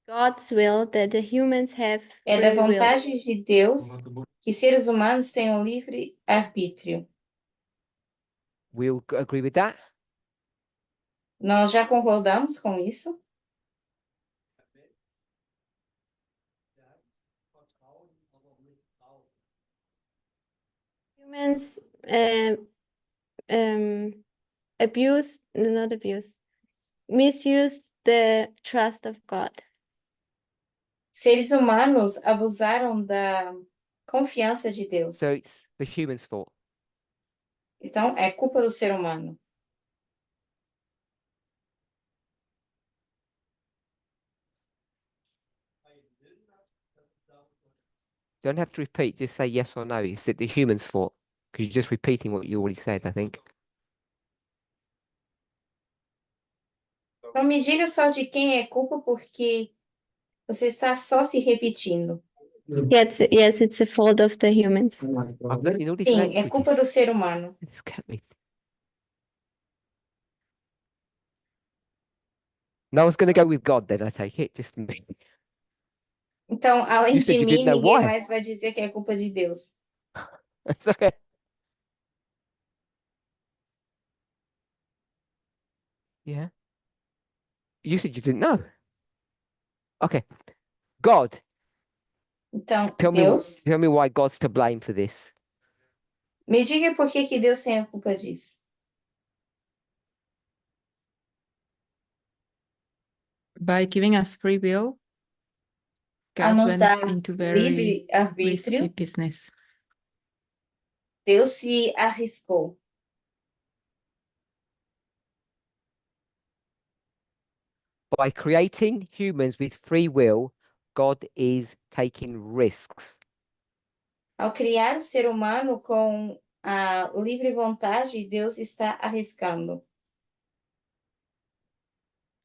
God's will that the humans have É da free will. vontade de Deus que seres humanos tenham livre-arbítrio. We'll agree with that. Nós já concordamos com isso? Vertrauen, aber Misstrauen. Humans misused the trust of God. Seres humanos abusaram da confiança de Deus. So it's the human's fault. Então, é culpa do ser humano. Freien Willen hat, das ist auch Gott. Don't have to repeat, just say yes or no. It's the human's fault. Because you're just repeating what you already said, I think. Então, me diga só de quem é culpa, porque você está só se repetindo. Yes, it's a fault of the humans. I'm learning all these Sim, é culpa do languages. ser humano. It's got me. No one's going to go with God then, I take it. Just me. Então, além You said de you mim, didn't know ninguém why. mais vai dizer que é culpa de Deus. It's okay. Yeah. You said you didn't know. Okay. God, Então, tell Deus, me why God's to blame for this. me diga por que que Deus tem a culpa disso. By giving us free will, Ao God nos went dar into very livre-arbítrio, risky business. Deus se arriscou. By creating humans with free will, God is taking risks. Ao criar o ser humano com a livre vontade, Deus está arriscando.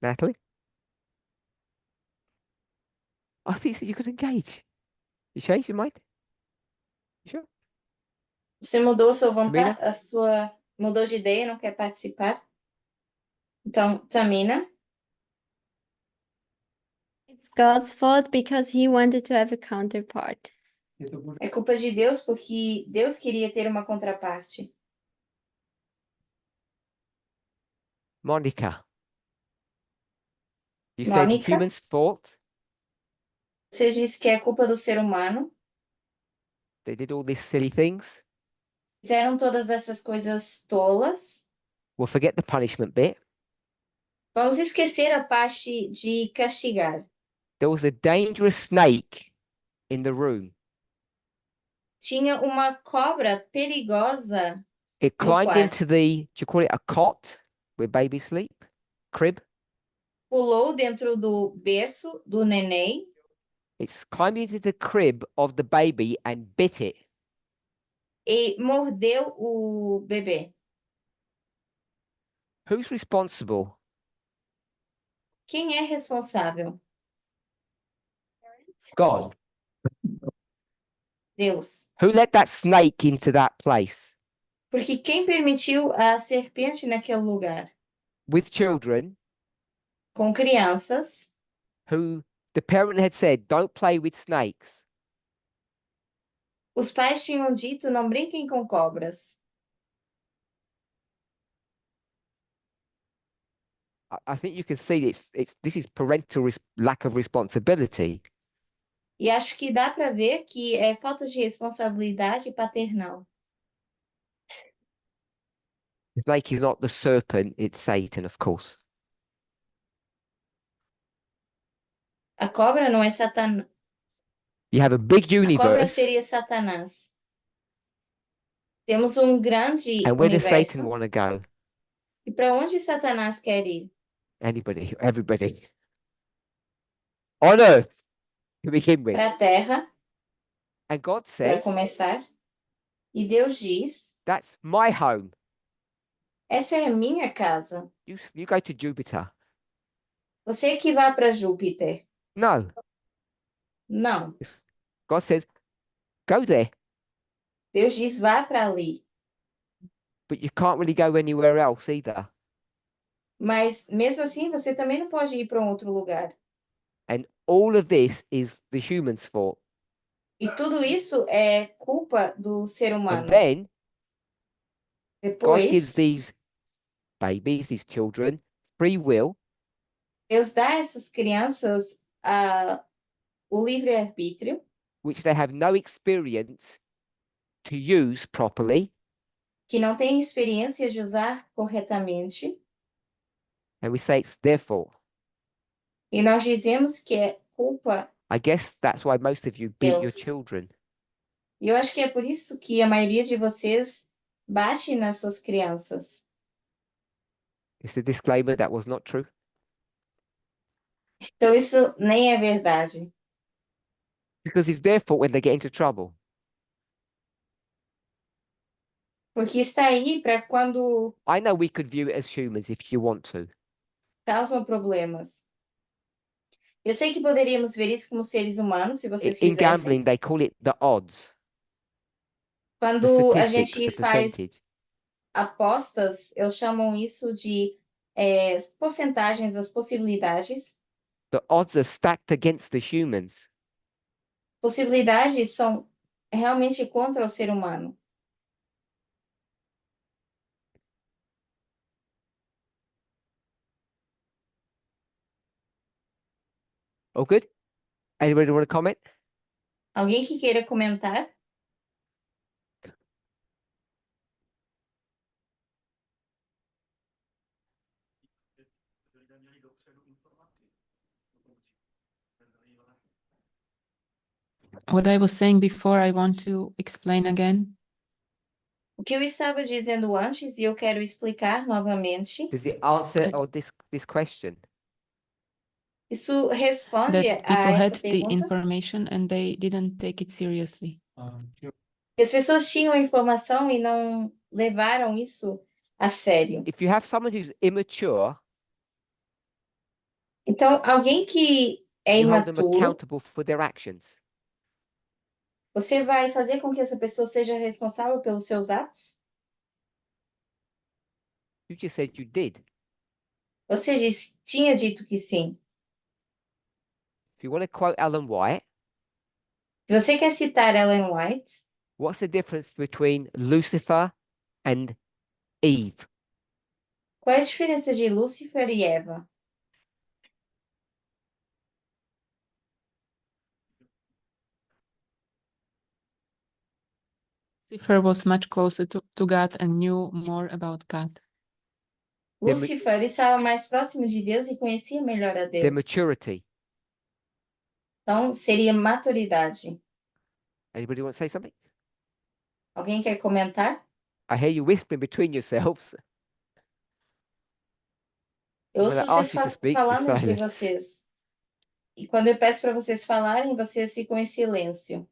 Natalie? I thought you said you could engage. You changed your mind? You sure? Você mudou a sua Tamina? vontade, mudou de ideia, não quer participar? Então, Tamina, It's God's fault because he wanted to have a counterpart. é culpa de Deus porque Deus queria ter uma contraparte. Monica. You said Monica? human's fault. Você disse que é culpa do ser humano. They did all these silly things. Fizeram todas essas coisas tolas. We'll forget the punishment bit. Vamos esquecer a parte de castigar. There was a dangerous snake in the room. Tinha uma cobra perigosa. It No climbed quarto. into the, do you call it a cot where babies sleep? Crib? Pulou dentro do berço do neném It's climbed into the crib of the baby and bit it. e mordeu o bebê. Who's responsible? Quem é responsável? God. Deus. Who let that snake into that place? Porque quem permitiu a serpente naquele lugar? With children Com crianças who the parent had said, don't play with snakes. Os pais tinham dito, não brinquem com cobras. I think you can see this is parental lack of responsibility. E acho que dá para ver que é falta de responsabilidade paternal. The snake is not the serpent, it's Satan, of course. A cobra não é Satanás. You have a big A cobra universe, seria Satanás. Temos um grande and where does universo. Satan want to go? E para onde Satanás quer ir? Anybody, everybody. On earth, to begin with. Para a terra, And God para says, começar. E Deus diz, that's my home. essa é a minha casa. You go to Jupiter. Você que vá para Júpiter. No. Não. God says, go there, Deus diz, vá para ali. but you can't really go anywhere else either. Mas, mesmo assim, você também não pode ir para um outro lugar. And all of this is the human's fault. E tudo isso é culpa do ser And humano. then God gives Depois, these babies, these children, free will, Deus dá a essas crianças o livre-arbítrio, which they have no experience to use properly. que não têm experiência de usar corretamente. And we say it's their fault. E nós dizemos que é culpa. I guess that's why most of you beat your Deus. children. E eu acho que é por isso que a maioria de vocês bate nas suas crianças. It's the disclaimer that was not true. Então, isso nem é verdade. Because it's their fault when they get into trouble. Porque está aí para quando I know we could view it as humans if you want to. causam problemas. Eu sei que poderíamos ver isso como seres humanos, se vocês In quisessem. gambling, they call it the odds, the Quando a statistics, gente the faz percentage. apostas, eles chamam isso de porcentagens, as possibilidades. The odds are stacked against the humans. Possibilidades são realmente contra o ser humano. All good? Anybody want to comment? Alguém que queira comentar? What I was saying before, I want to explain again. O que eu estava dizendo antes e eu quero explicar novamente. Does it answer or this question? Isso responde That a people had essa the pergunta? information and they didn't take it seriously. As pessoas tinham a informação e não levaram isso a sério. If you have someone who's immature, Então, alguém que é you hold them imaturo, accountable for their actions. você vai fazer com que essa pessoa seja responsável pelos seus atos? You just said you did. Você tinha dito que sim. If you want to quote Ellen White, Se você quer citar Ellen White, what's the difference between Lucifer and Eve? qual é a diferença de Lúcifer e Eva? Lucifer was much closer to God and knew more about God. Lúcifer estava mais próximo de Deus e conhecia melhor a Their Deus. maturity. Então, seria maturidade. Anybody want to say something? Alguém quer comentar? I hear you whispering between yourselves. Eu When I ouço vocês ask you to speak, the falando entre silence. vocês. E quando eu peço para vocês falarem, vocês ficam em silêncio.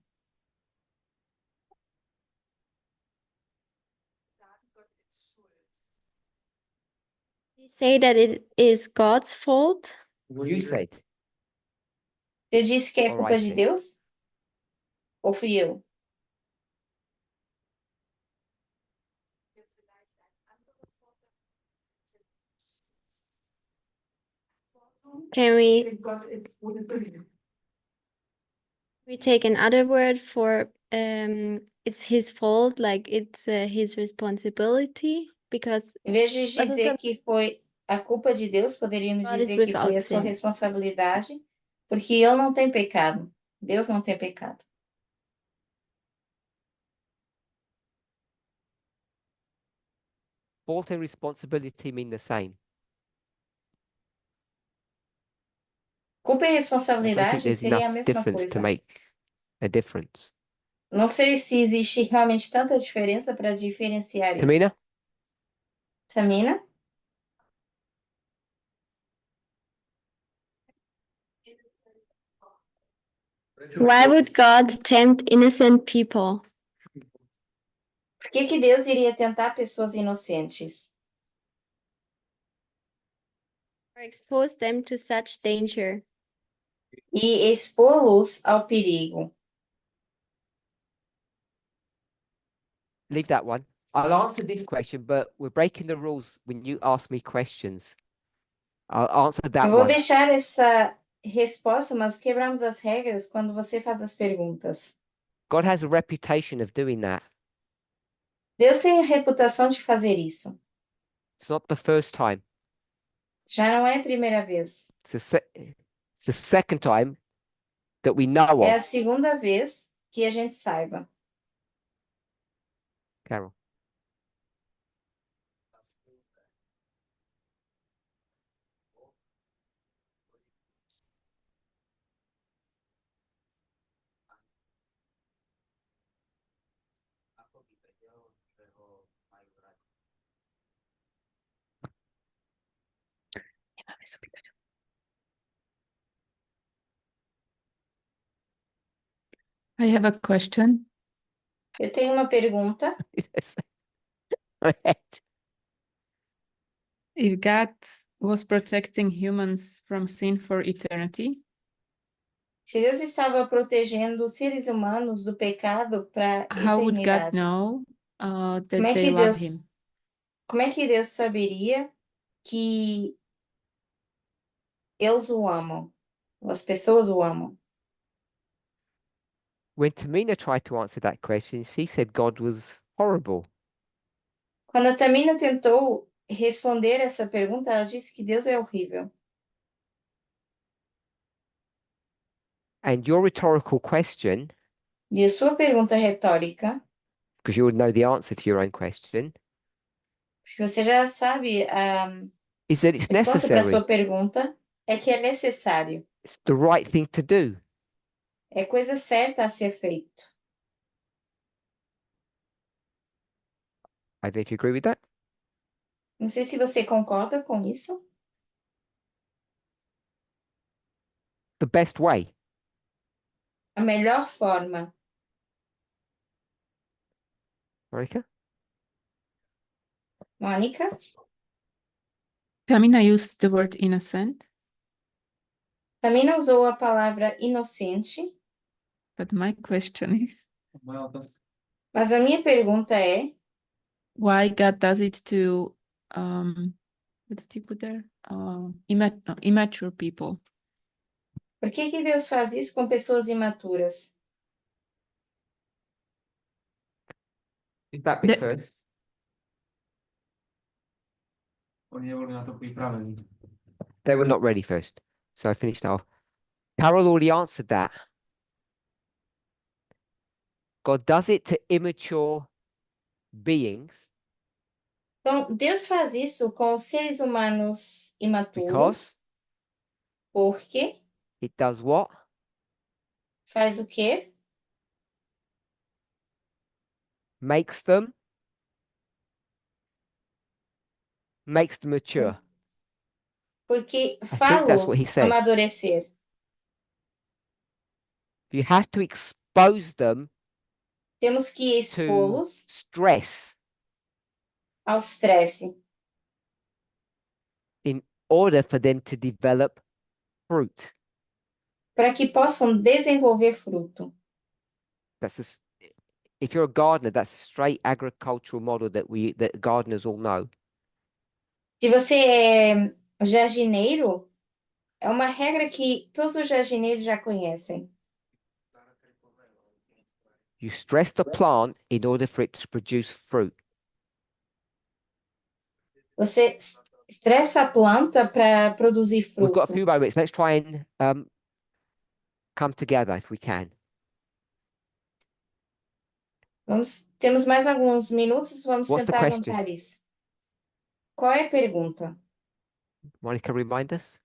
You say that it is God's fault? You said. Você disse que é All culpa right, de then. Deus? Ou fui eu? Can we take another word for it's his fault, like it's his responsibility? Because Em vez de Mas dizer então- que foi a culpa de Deus, poderíamos God is dizer que foi a without sua sin. responsabilidade, porque ele não tem pecado. Deus não tem pecado. Fault and responsibility mean the same. Culpa e I don't think responsabilidade there's seria a enough mesma difference to coisa. make a difference. Não sei se existe realmente tanta diferença para diferenciar isso. Tamina? Tamina? Why would God tempt innocent people? Por que Deus iria tentar pessoas inocentes? Or expose them to such danger? E expô-los ao perigo? Leave that one. I'll answer this question, but we're breaking the rules when you ask me questions. I'll answer that Eu vou one. deixar essa resposta, mas quebramos as regras quando você faz as perguntas. God has a reputation of doing that. Deus tem a reputação de fazer isso. It's not the first time. Já não é a primeira vez. It's the second time that we know É a of. segunda vez que a gente saiba. Carol. I have a question. Eu tenho uma pergunta. If God was protecting humans from sin for eternity, Se Deus estava protegendo os seres humanos do pecado para a how would God eternidade, know como that é they que love Deus, him? como é que Deus saberia que eles o amam? As pessoas o amam? When Tamina tried to answer that question, she said God was horrible. Quando a Tamina tentou responder essa pergunta, ela disse que Deus é horrível. And your rhetorical question, E a sua pergunta retórica, because you would know the answer to your own question, porque você já sabe a is that it's resposta para a sua necessary. pergunta, é que é necessário. It's the right thing to do. É coisa certa a ser feito. I don't know if you agree with that. Não sei se você concorda com isso. The best way. A melhor forma Monica? Mônica? Tamina used the word innocent, Tamina usou a palavra inocente, but my question is mas a minha pergunta é: why God does it to what did you put there? Immature people. por que que Deus faz isso com pessoas imaturas? Is that bit The- first? They were not ready first. So I finished off. Carol already answered that. God does it to immature beings Então, Deus faz isso com os seres humanos imaturos, because porque it does what? faz o quê? Makes them mature. Porque think that's what he fá-los said. amadurecer. You have to expose them Temos que to expô-los stress ao estresse in order for them to develop fruit. para que possam desenvolver fruto. That's a, if you're a gardener, that's a straight agricultural model that gardeners all know. Se você é jardineiro, é uma regra que todos os jardineiros já conhecem. You stress the plant in order for it to produce fruit. Você estressa a planta para produzir We've got a fruto. few moments. Let's try and come together if we can. Temos mais alguns minutos, vamos What's the tentar question? juntar isso. Qual é a pergunta? Monica, remind us.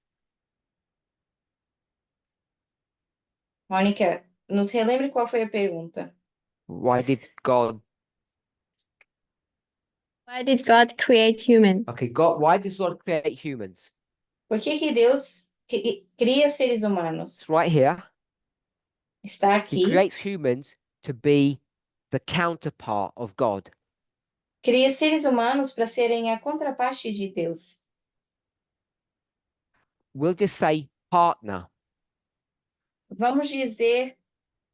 Mônica, nos relembre qual foi a pergunta. Why did God? Why did God create human? Okay, God. Why does God create humans? Por que que Deus cria seres humanos? It's right here. Está He aqui. creates humans to be the counterpart of God. Cria seres humanos para serem a contraparte de Deus. We'll just say partner. Vamos dizer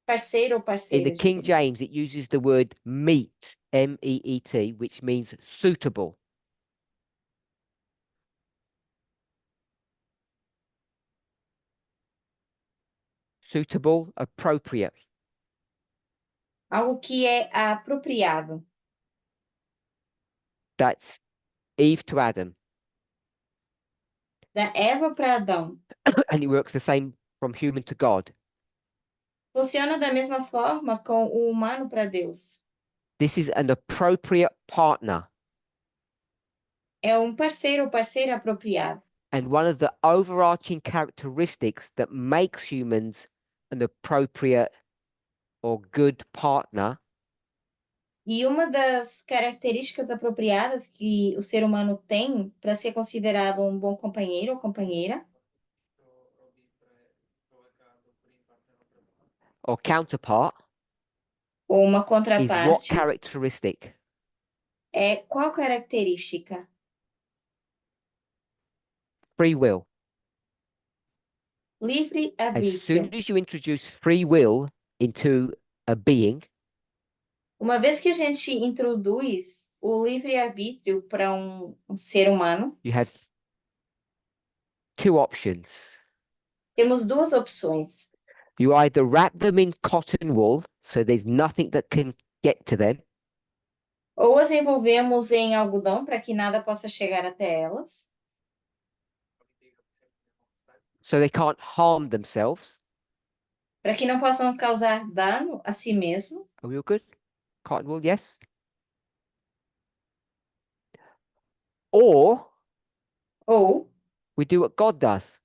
parceiro ou In parceira the de King Deus. James, it uses the word meet, M-E-E-T, which means suitable. Suitable, appropriate. Algo que é apropriado. That's Eve to Adam. Da Eva para Adão. And it works the same from human to God. Funciona da mesma forma com o humano para Deus. This is an appropriate partner. É um parceiro ou parceira apropriado. And one of the overarching characteristics that makes humans an appropriate or good partner E uma das características apropriadas que o ser humano tem para ser considerado um bom companheiro ou companheira or counterpart ou uma is what contraparte characteristic? é qual característica? Free will. Livre As soon arbítrio. as you introduce free will into a being, Uma vez que a gente introduz o livre arbítrio para um ser humano, you have two options. temos duas opções. You either wrap them in cotton wool, so there's nothing that can get to them, Ou as envolvemos em algodão para que nada possa chegar até elas, so they can't harm themselves. para que não possam causar dano a si mesmo. Are we all good? Cotton wool, yes? Or Ou we do what God does.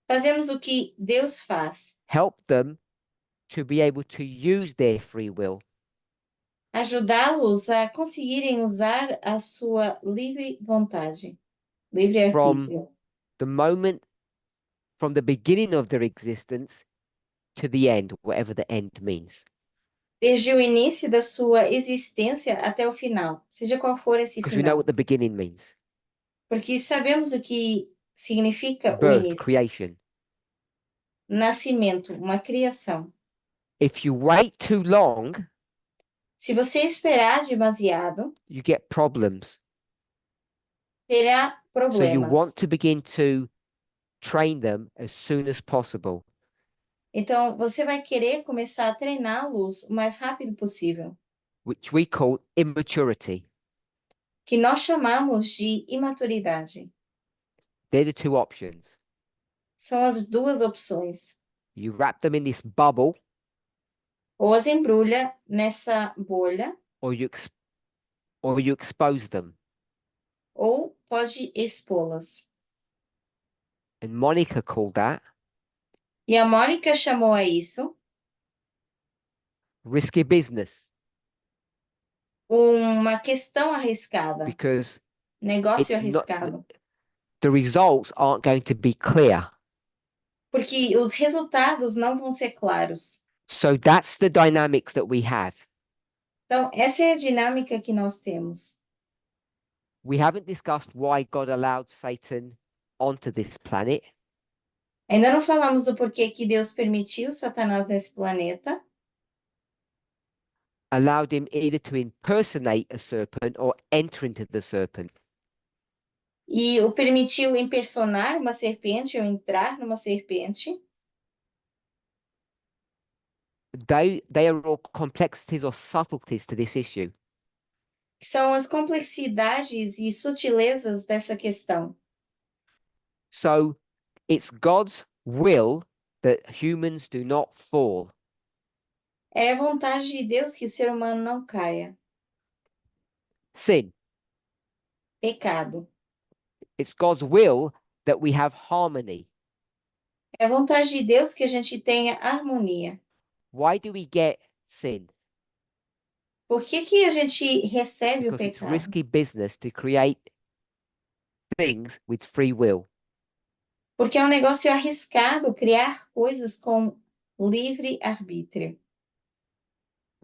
fazemos o que Deus faz, Help them to be able to use their free will ajudá-los a conseguirem usar a sua livre vontade, livre From- arbítrio, the moment from the beginning of their existence to the end, whatever the end means. desde o início da sua existência até o final, seja qual for esse Because we know final. what the beginning means. Porque sabemos o que significa o Birth, início. creation. Nascimento, uma criação. If you wait too long, Se você esperar demasiado, you get problems. terá So you want problemas. to begin to train them as soon as possible. Então, você vai querer começar a treiná-los o mais rápido possível, Which we call immaturity. que nós chamamos de imaturidade. They're the two options. São as duas opções. You wrap them in this bubble, Ou as embrulha nessa bolha, or you expose them. ou pode expô-las. And Monica called that E a Mônica chamou a isso risky business uma questão arriscada, because negócio it's not arriscado. the results aren't going to be clear. Porque os resultados não vão ser claros. So that's the dynamics that we have. Então, essa é a dinâmica que nós temos. We haven't discussed why God allowed Satan onto this planet. Ainda não falamos do porquê que Deus permitiu Satanás nesse planeta, Allowed him either to impersonate a serpent or enter into the serpent. e o permitiu impersonar uma serpente ou entrar numa serpente. They are all complexities or subtleties to this issue. São as complexidades e sutilezas dessa questão. So it's God's will that humans do not fall. É a vontade de Deus que o ser humano não caia. Sin. Pecado. It's God's will that we have harmony. É a vontade de Deus que a gente tenha harmonia. Why do we get sin? Por que que a gente recebe o Because it's pecado? risky business to create things with free will. Porque é um negócio arriscado criar coisas com livre arbítrio.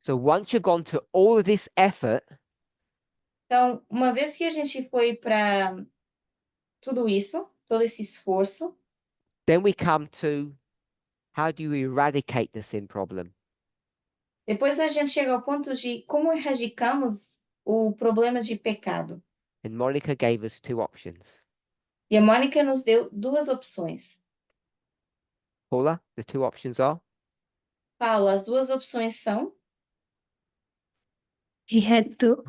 So once you've gone to all of this effort, Então, uma vez que a gente foi para tudo isso, todo esse esforço, then we come to how do you eradicate the sin problem? depois a gente chega ao ponto de como erradicamos o problema de pecado. And Monica gave us two options. E a Mônica nos deu duas opções. Paula, the two options are? Paula, as duas opções são: He had to,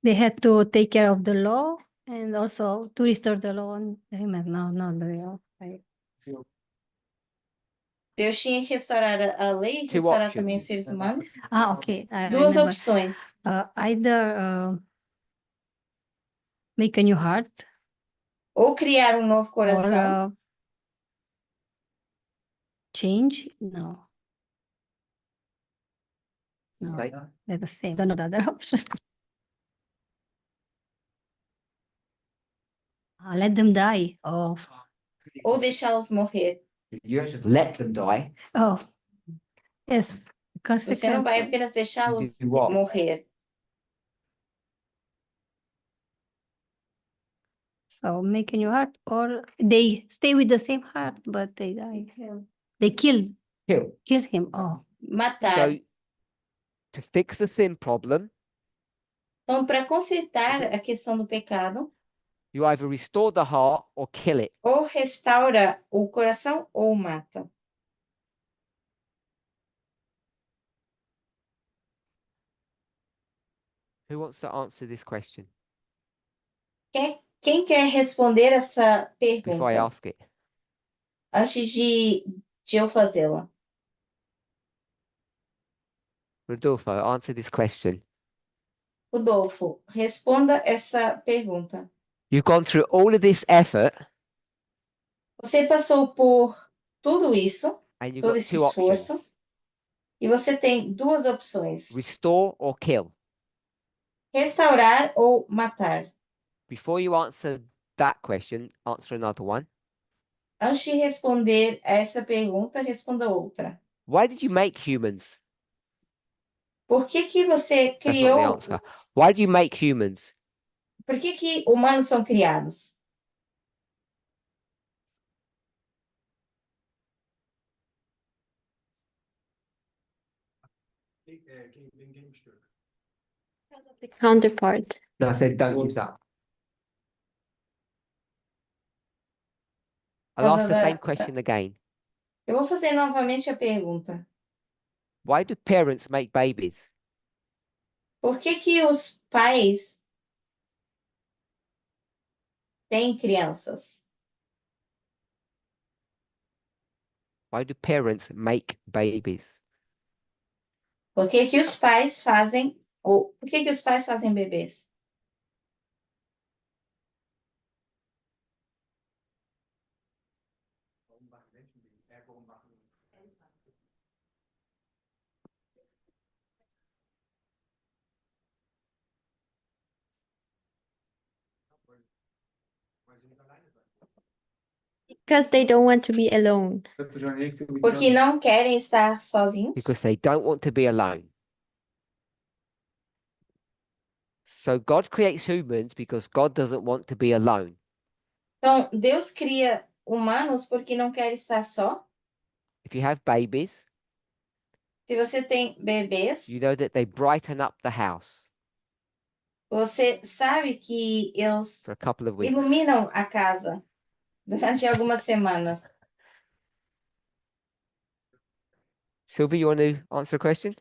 they had to take care of the law and also to restore the law on him. No, not the law. Deus tinha que restaurar a lei e Two restaurar options. também os seres humanos. Okay. I Duas remember. opções. Either make a new heart Ou criar um novo or coração, change. No. No, they're the same. Don't know the other option. Let them die. Oh, ou deixá-los morrer. You just let them die. oh, yes. Você não vai Consequence. apenas deixá-los Do what? morrer. So make a new heart, or they stay with the same heart, but they die. They kill him. Oh, Matar. So to fix the sin problem, Então, para consertar a questão do pecado, you either restore the heart or kill it. ou restaura o coração ou mata. Who wants to answer this question Quem quer responder essa before I pergunta ask it? antes de eu fazê-la? Rodolfo, answer this question. Rodolfo, responda essa pergunta. You've gone through all of this effort Você passou por tudo isso, and you've todo got esse two esforço, options. e você tem duas opções: Restore or kill. restaurar ou matar. Before you answer that question, answer another one. Antes de responder a essa pergunta, responda outra. Why did you make humans? Por que que você That's not the criou? answer. Why do you make humans? Por que que humanos são criados? Wegen Gegenstück. Because of the counterpart. No, I said don't use that. I'll Causa ask the da- same question again. Eu vou fazer novamente a pergunta. Why do parents make babies? Por que que os pais têm crianças? Why do parents make babies? Por que que os pais fazem, ou por que que os pais fazem bebês? Warum machen Menschen die? Warum machen weil sie nicht alleine sein wollen. Because they don't want to be alone. Porque não querem estar sozinhos? Because they don't want to be alone. So God creates humans because God doesn't want to be alone. Então, Deus cria humanos porque não quer estar só? If you have babies, Se você tem bebês, you know that they brighten up the house você sabe que eles for a couple of weeks. iluminam a casa durante algumas semanas. Sylvie, you want to answer a question?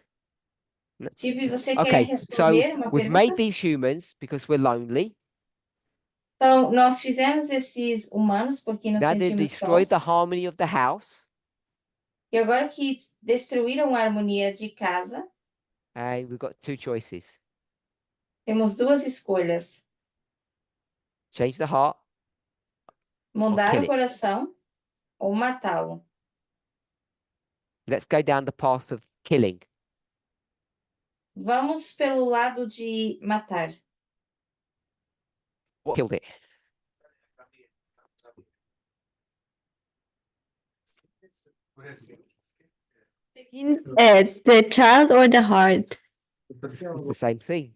Silvio, você quer Okay, so responder uma we've made pergunta? these humans because we're lonely. Então, nós fizemos esses humanos porque nos Now they sentimos destroyed the sós. harmony of the house, E agora que destruíram a harmonia de casa, and we've got two choices: temos duas escolhas: change the heart, mudar kill o it. coração ou matá-lo. Let's go down the path of killing. Vamos pelo lado de matar. What killed it? The child or the heart? It's the same thing.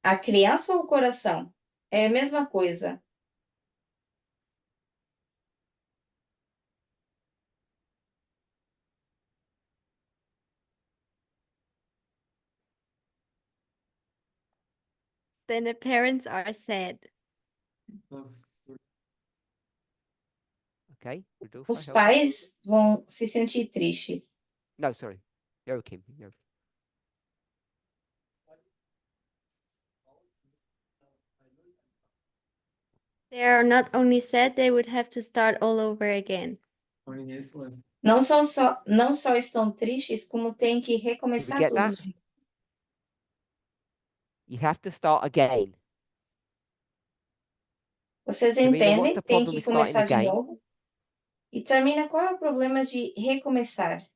A criança ou o coração? É a mesma coisa. Then the parents are sad. Okay, Rodolfo, Os help me. pais vão se sentir tristes. No, sorry, Joachim. They are not only sad, they would have to start all over again. Não só estão tristes, como têm que recomeçar get tudo. that? You have to start again. Vocês Tamina, what's entendem? the Tem problem que with starting começar de again? novo. E Tamina, qual é o problema de recomeçar?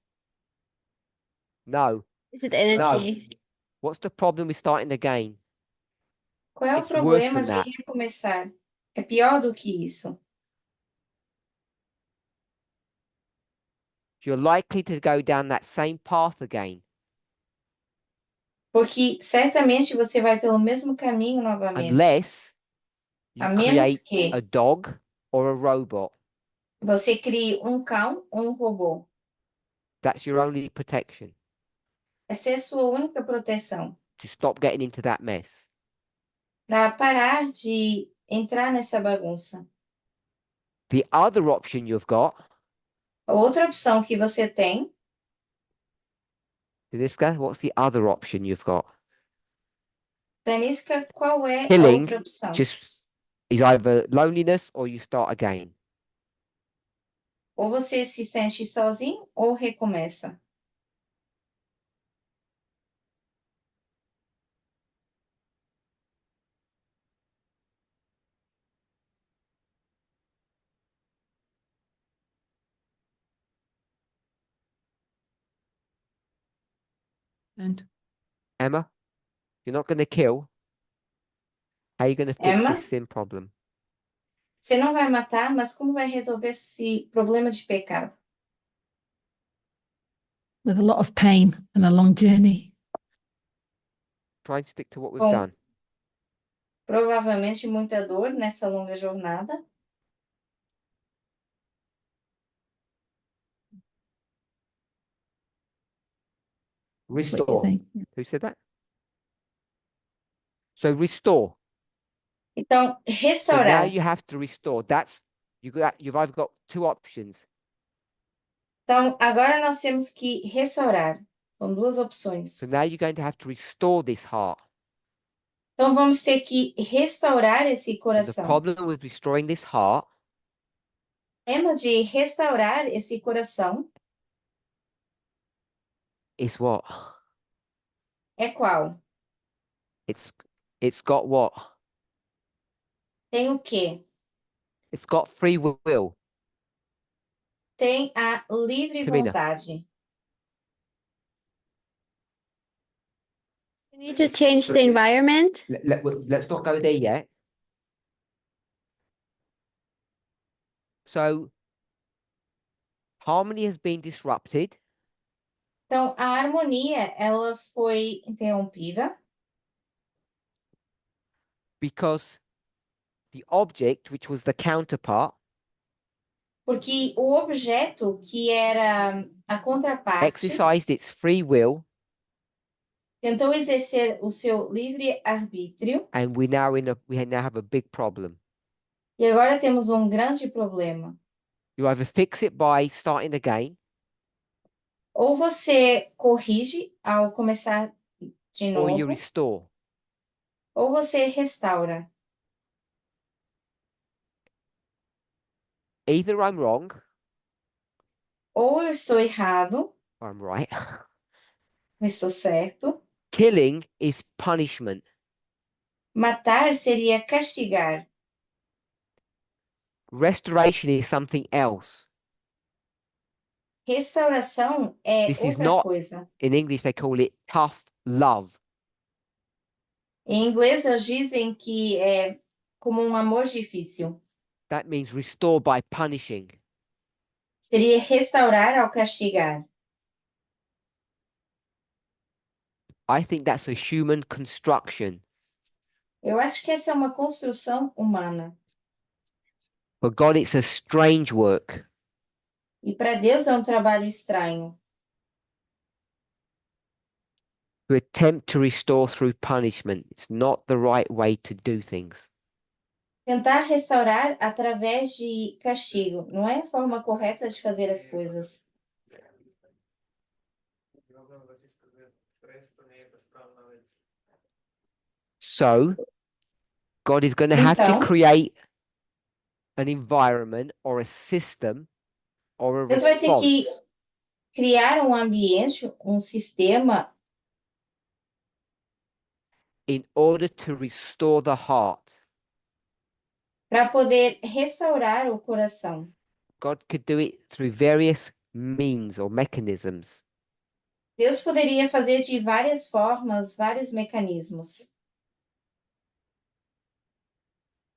No. Is it energy? What's the problem with starting again? Qual é o It's worse problema than de that. recomeçar? É pior do que isso. You're likely to go down that same path again, Porque certamente você vai pelo mesmo caminho novamente. unless you A menos create que a dog or a robot. você crie um cão ou um robô. That's your only protection Essa é a sua única proteção. to stop getting into that mess. Para parar de entrar nessa bagunça. The other option you've got, A outra opção que você tem, Deniska, what's the other option you've got? Danisca, qual é a Killing outra opção? just is either loneliness or you start again. Ou você se sente sozinho ou recomeça. And Emma, you're not going to kill. How are you going to fix Emma? this sin problem? Você não vai matar, mas como vai resolver esse problema de pecado? With a lot of pain and a long journey. Try and stick to what we've Com done. provavelmente muita dor nessa longa jornada. What you're Restore. saying. Yeah. Who said that? So restore. Então, So now restaurar. you have to restore. You've either got two options. Então, agora nós temos que restaurar. São duas opções. So now you're going to have to restore this heart. Então, vamos ter que restaurar esse And the coração. problem with restoring this heart O problema de restaurar esse coração is what? é qual? It's got what? Tem o quê? It's got free will. Tem a livre Tamina. vontade. You need to change the environment. Let's not go there yet. So harmony has been disrupted Então, a harmonia, ela foi interrompida because the object, which was the counterpart, porque o objeto, que era a contraparte, exercised its free will, tentou exercer o seu livre arbítrio and we now have a big problem. e agora temos um grande problema. You either fix it by starting again, Ou você corrige ao começar de or you novo, restore. ou você restaura. Either I'm wrong Ou eu estou errado, or I'm right. ou estou certo. Killing is punishment. Matar seria castigar. Restoration is something else. Restauração é This is outra not- coisa. In English, they call it tough love. Em inglês, eles dizem que é como um amor difícil. That means restore by punishing. Seria restaurar ao castigar. I think that's a human construction. Eu acho que essa é uma construção humana. For God, it's a strange work. E para Deus é um trabalho estranho. To attempt to restore through punishment. It's not the right way to do things. Tentar restaurar através de castigo não é a forma correta de fazer as coisas. So, God is going to have to Então- create an environment or a system or a Deus vai ter que response criar um ambiente, um sistema, in order to restore the heart. para poder restaurar o coração. God could do it through various means or mechanisms. Deus poderia fazer de várias formas, vários mecanismos.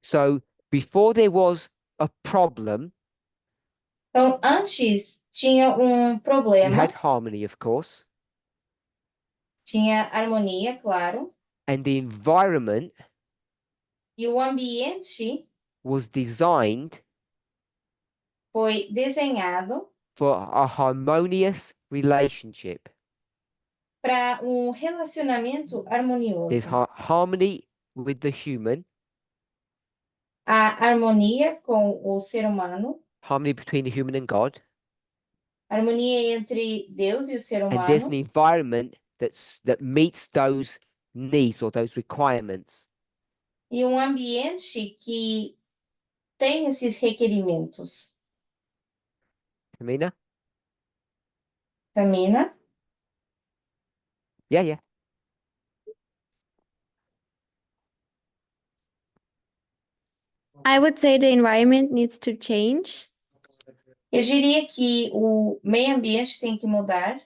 So, before there was a problem, Então, antes tinha um you problema, had harmony, of course, tinha harmonia, claro, and the environment e o ambiente was designed foi desenhado for a harmonious relationship. para um relacionamento There's harmonioso. harmony with the human, A harmonia com o ser humano, harmony between the human and God, harmonia entre Deus e o ser and there's an humano, environment that meets those needs or those requirements. e um ambiente que tem esses requerimentos. Tamina? Tamina? Yeah. I would say the environment needs to change. Eu diria que o meio ambiente tem que mudar.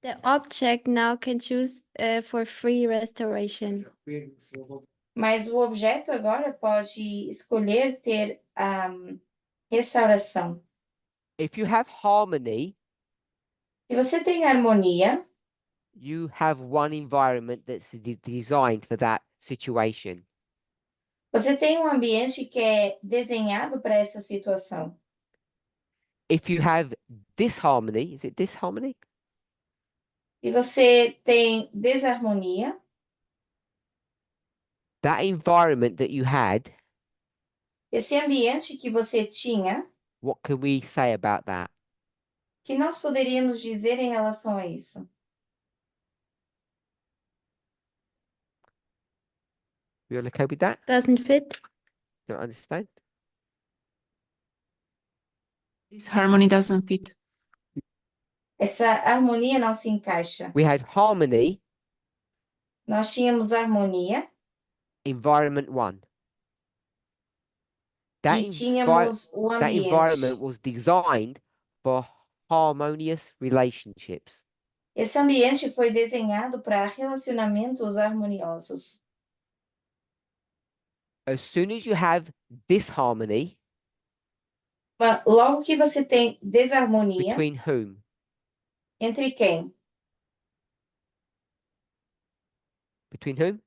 The object now can choose for free restoration. Mas o objeto agora pode escolher ter restauração. If you have harmony, Se você tem harmonia, You have one environment that's designed for that situation. Você tem um ambiente que é desenhado para essa situação. If you have disharmony, is it disharmony? Se você tem desarmonia, That environment that you had, esse ambiente que você tinha, what can we say about that? que nós poderíamos dizer em relação a isso? You all okay with that? Doesn't fit. Don't understand? This harmony doesn't fit. Essa harmonia não se encaixa. We had harmony, Nós tínhamos harmonia environment 1. That, e tínhamos o that environment ambiente. was designed for harmonious relationships. Esse ambiente foi desenhado para relacionamentos harmoniosos. As soon as you have disharmony, Mas logo que você tem desarmonia, between whom? entre quem? Between whom?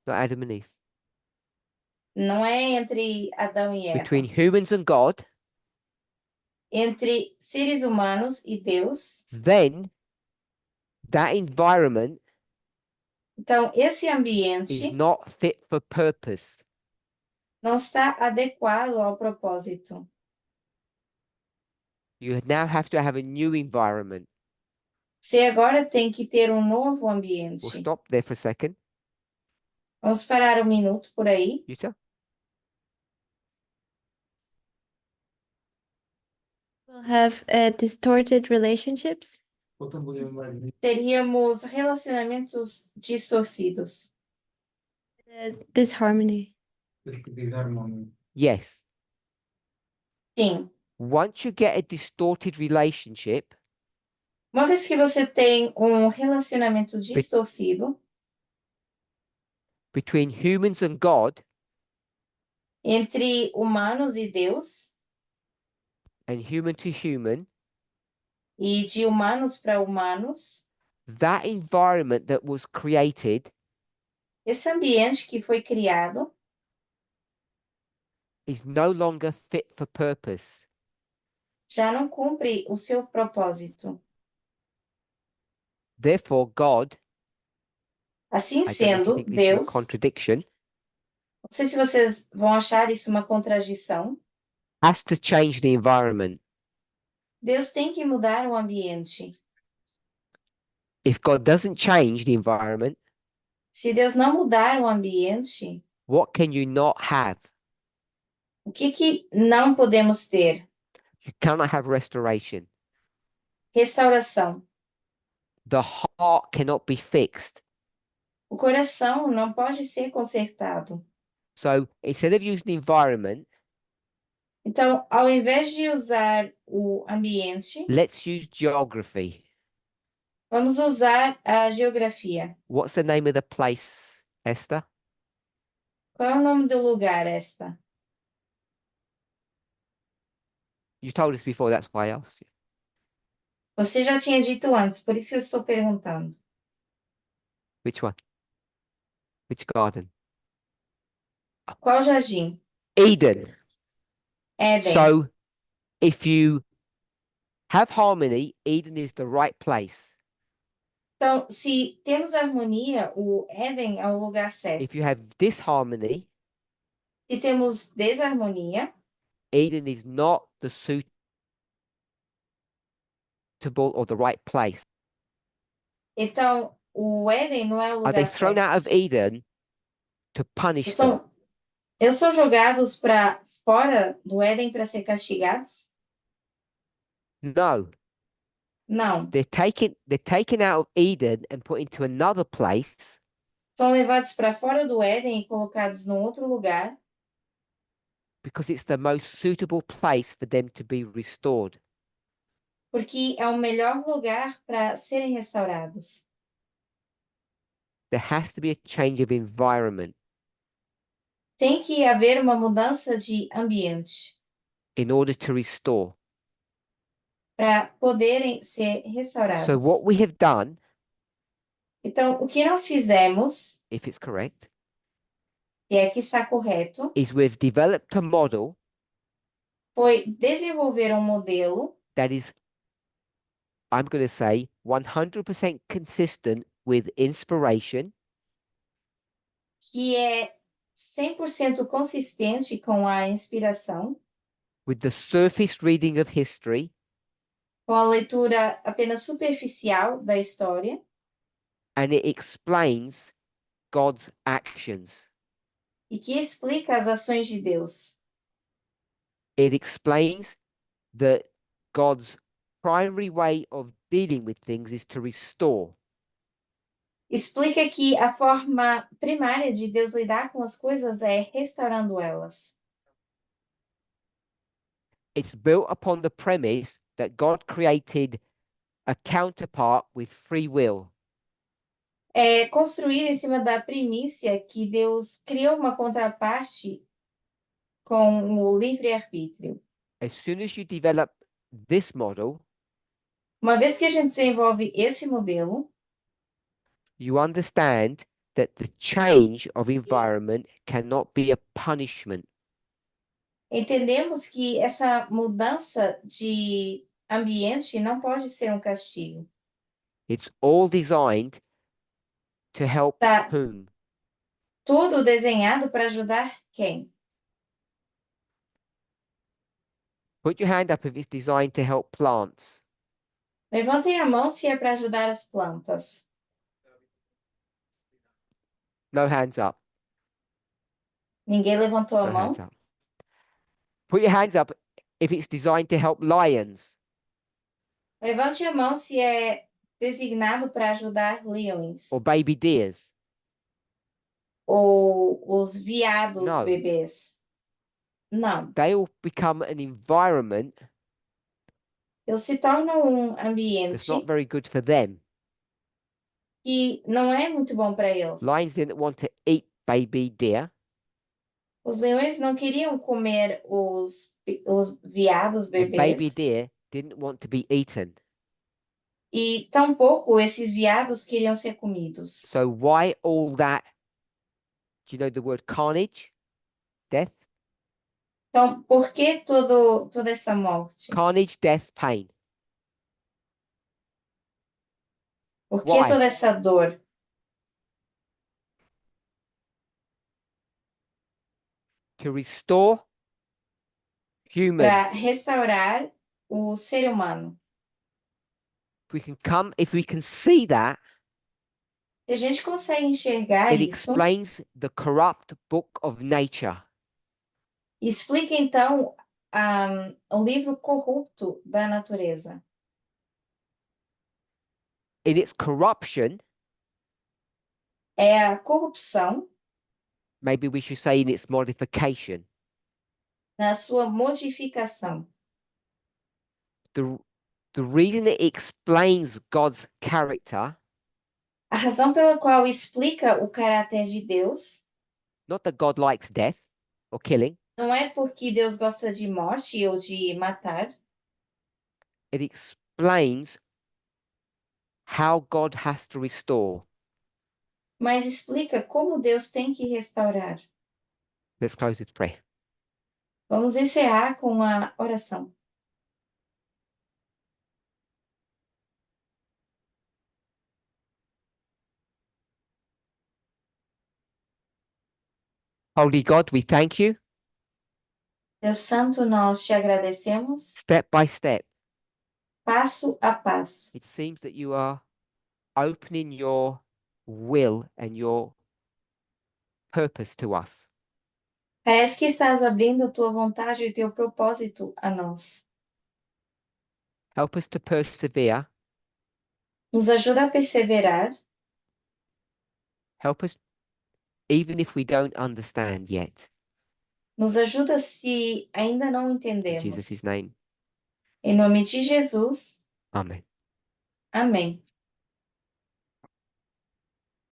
Not Adam and Eve. Não é entre Adão e Eva. Between humans and God, Entre seres humanos e Deus. then that environment Então, esse is ambiente not fit for purpose. não está adequado ao propósito. You now have to have a new environment. Você agora tem que ter um novo We'll ambiente. stop there for a second. Vamos parar um minuto por aí. Yuta? We'll have distorted relationships. Teríamos relacionamentos distorcidos. Disharmony. Yes. Sim. Once you get a distorted relationship, Uma vez que você tem um relacionamento distorcido between humans and God entre humanos e Deus, and human to human, e de humanos para humanos, that environment that was created esse ambiente que foi criado is no longer fit for purpose. já não cumpre o seu propósito. Therefore, God, Assim I don't know if you sendo, think this is a Deus, contradiction, não sei se vocês vão achar isso uma contradição, has to change the environment. Deus tem que mudar o ambiente. If God doesn't change the environment, Se Deus não mudar o ambiente, what can you not have? o que não podemos ter? You cannot have restoration. Restauração. The heart cannot be fixed. O coração não pode ser consertado. So instead of using the environment, Então, ao invés de usar o ambiente, let's use geography. vamos usar a geografia. What's the name of the place, Esther? Qual é o nome do lugar, esta? You told us before, that's why I asked you. Você já tinha dito antes, por isso eu estou perguntando. Which one? Which garden? Qual jardim? Eden. Éden. So if you have harmony, Eden is the right place. Então, se temos harmonia, o Éden é o lugar certo. If you have disharmony, Se temos desarmonia, Eden is not the suitable or the right place. então o Éden não é o Are they lugar thrown out of certo. Eden to punish them? Eles são jogados para fora do Éden para ser castigados? No. Não. They're taken out of Eden and put into another place São levados para fora do Éden e colocados num outro lugar, because it's the most suitable place for them to be restored. porque é o melhor lugar para serem restaurados. There has to be a change of environment Tem que haver uma mudança de ambiente in order to restore. para poderem ser So restaurados. what we have done, Então, o que nós fizemos, if it's correct, se é que está correto, is we've developed a model foi desenvolver um modelo that is, I'm going to say, 100% consistent with inspiration, que é 100% consistente com a inspiração, with the surface reading of history, com a leitura apenas superficial da história, and it explains God's actions. e que explica as ações de Deus. It explains that God's primary way of dealing with things is to restore. Explica que a forma primária de Deus lidar com as coisas é restaurando elas. It's built upon the premise that God created a counterpart with free will. É construído em cima da primícia que Deus criou uma contraparte com o livre-arbítrio. As soon as you develop this model, Uma vez que a gente desenvolve esse modelo, you understand that the change of environment cannot be a punishment. entendemos que essa mudança de ambiente não pode ser um castigo. It's all designed to help Tá whom? tudo desenhado para ajudar quem? Put your hand up if it's designed to help plants. Levantem a mão se é para ajudar as plantas. No hands up. Ninguém levantou a No mão? hands up. Put your hands up if it's designed to help lions. Levante a mão se é designado para ajudar leões Or baby deers. ou os veados No. bebês. Não, They all become an environment eles se tornam um that's ambiente not very good for them. que não é muito bom para eles. Lions didn't want to eat baby deer, Os leões não queriam comer os veados and baby bebês deer didn't want to be eaten. e tampouco esses veados queriam ser comidos. So why all that? Do you know the word carnage? Death? Então, por que toda essa morte? Carnage, death, pain. Por que Why? toda essa dor? To restore Para humans. restaurar o ser humano. If we can see that, Se a gente consegue enxergar it isso, explains the corrupt book of nature. explica então o livro corrupto da natureza. In its corruption, É a corrupção maybe we should say in its modification. na sua modificação. The reason it explains God's character, A razão pela qual explica o caráter de Deus not that God likes death or killing, não é porque Deus gosta de morte ou de matar, it explains how God has to restore. mas explica como Deus tem que restaurar. Let's close with prayer. Vamos encerrar com a oração. Holy God, we thank you. Deus Santo, nós te agradecemos Step by step, passo a passo. it seems that you are opening your will and your purpose to us. Parece que estás abrindo a tua vontade e o teu propósito a nós. Help us to persevere. Nos ajuda a perseverar, Help us, even if we don't understand yet. nos ajuda se ainda não In entendemos. Jesus' name, Em nome de Jesus, amen. amém.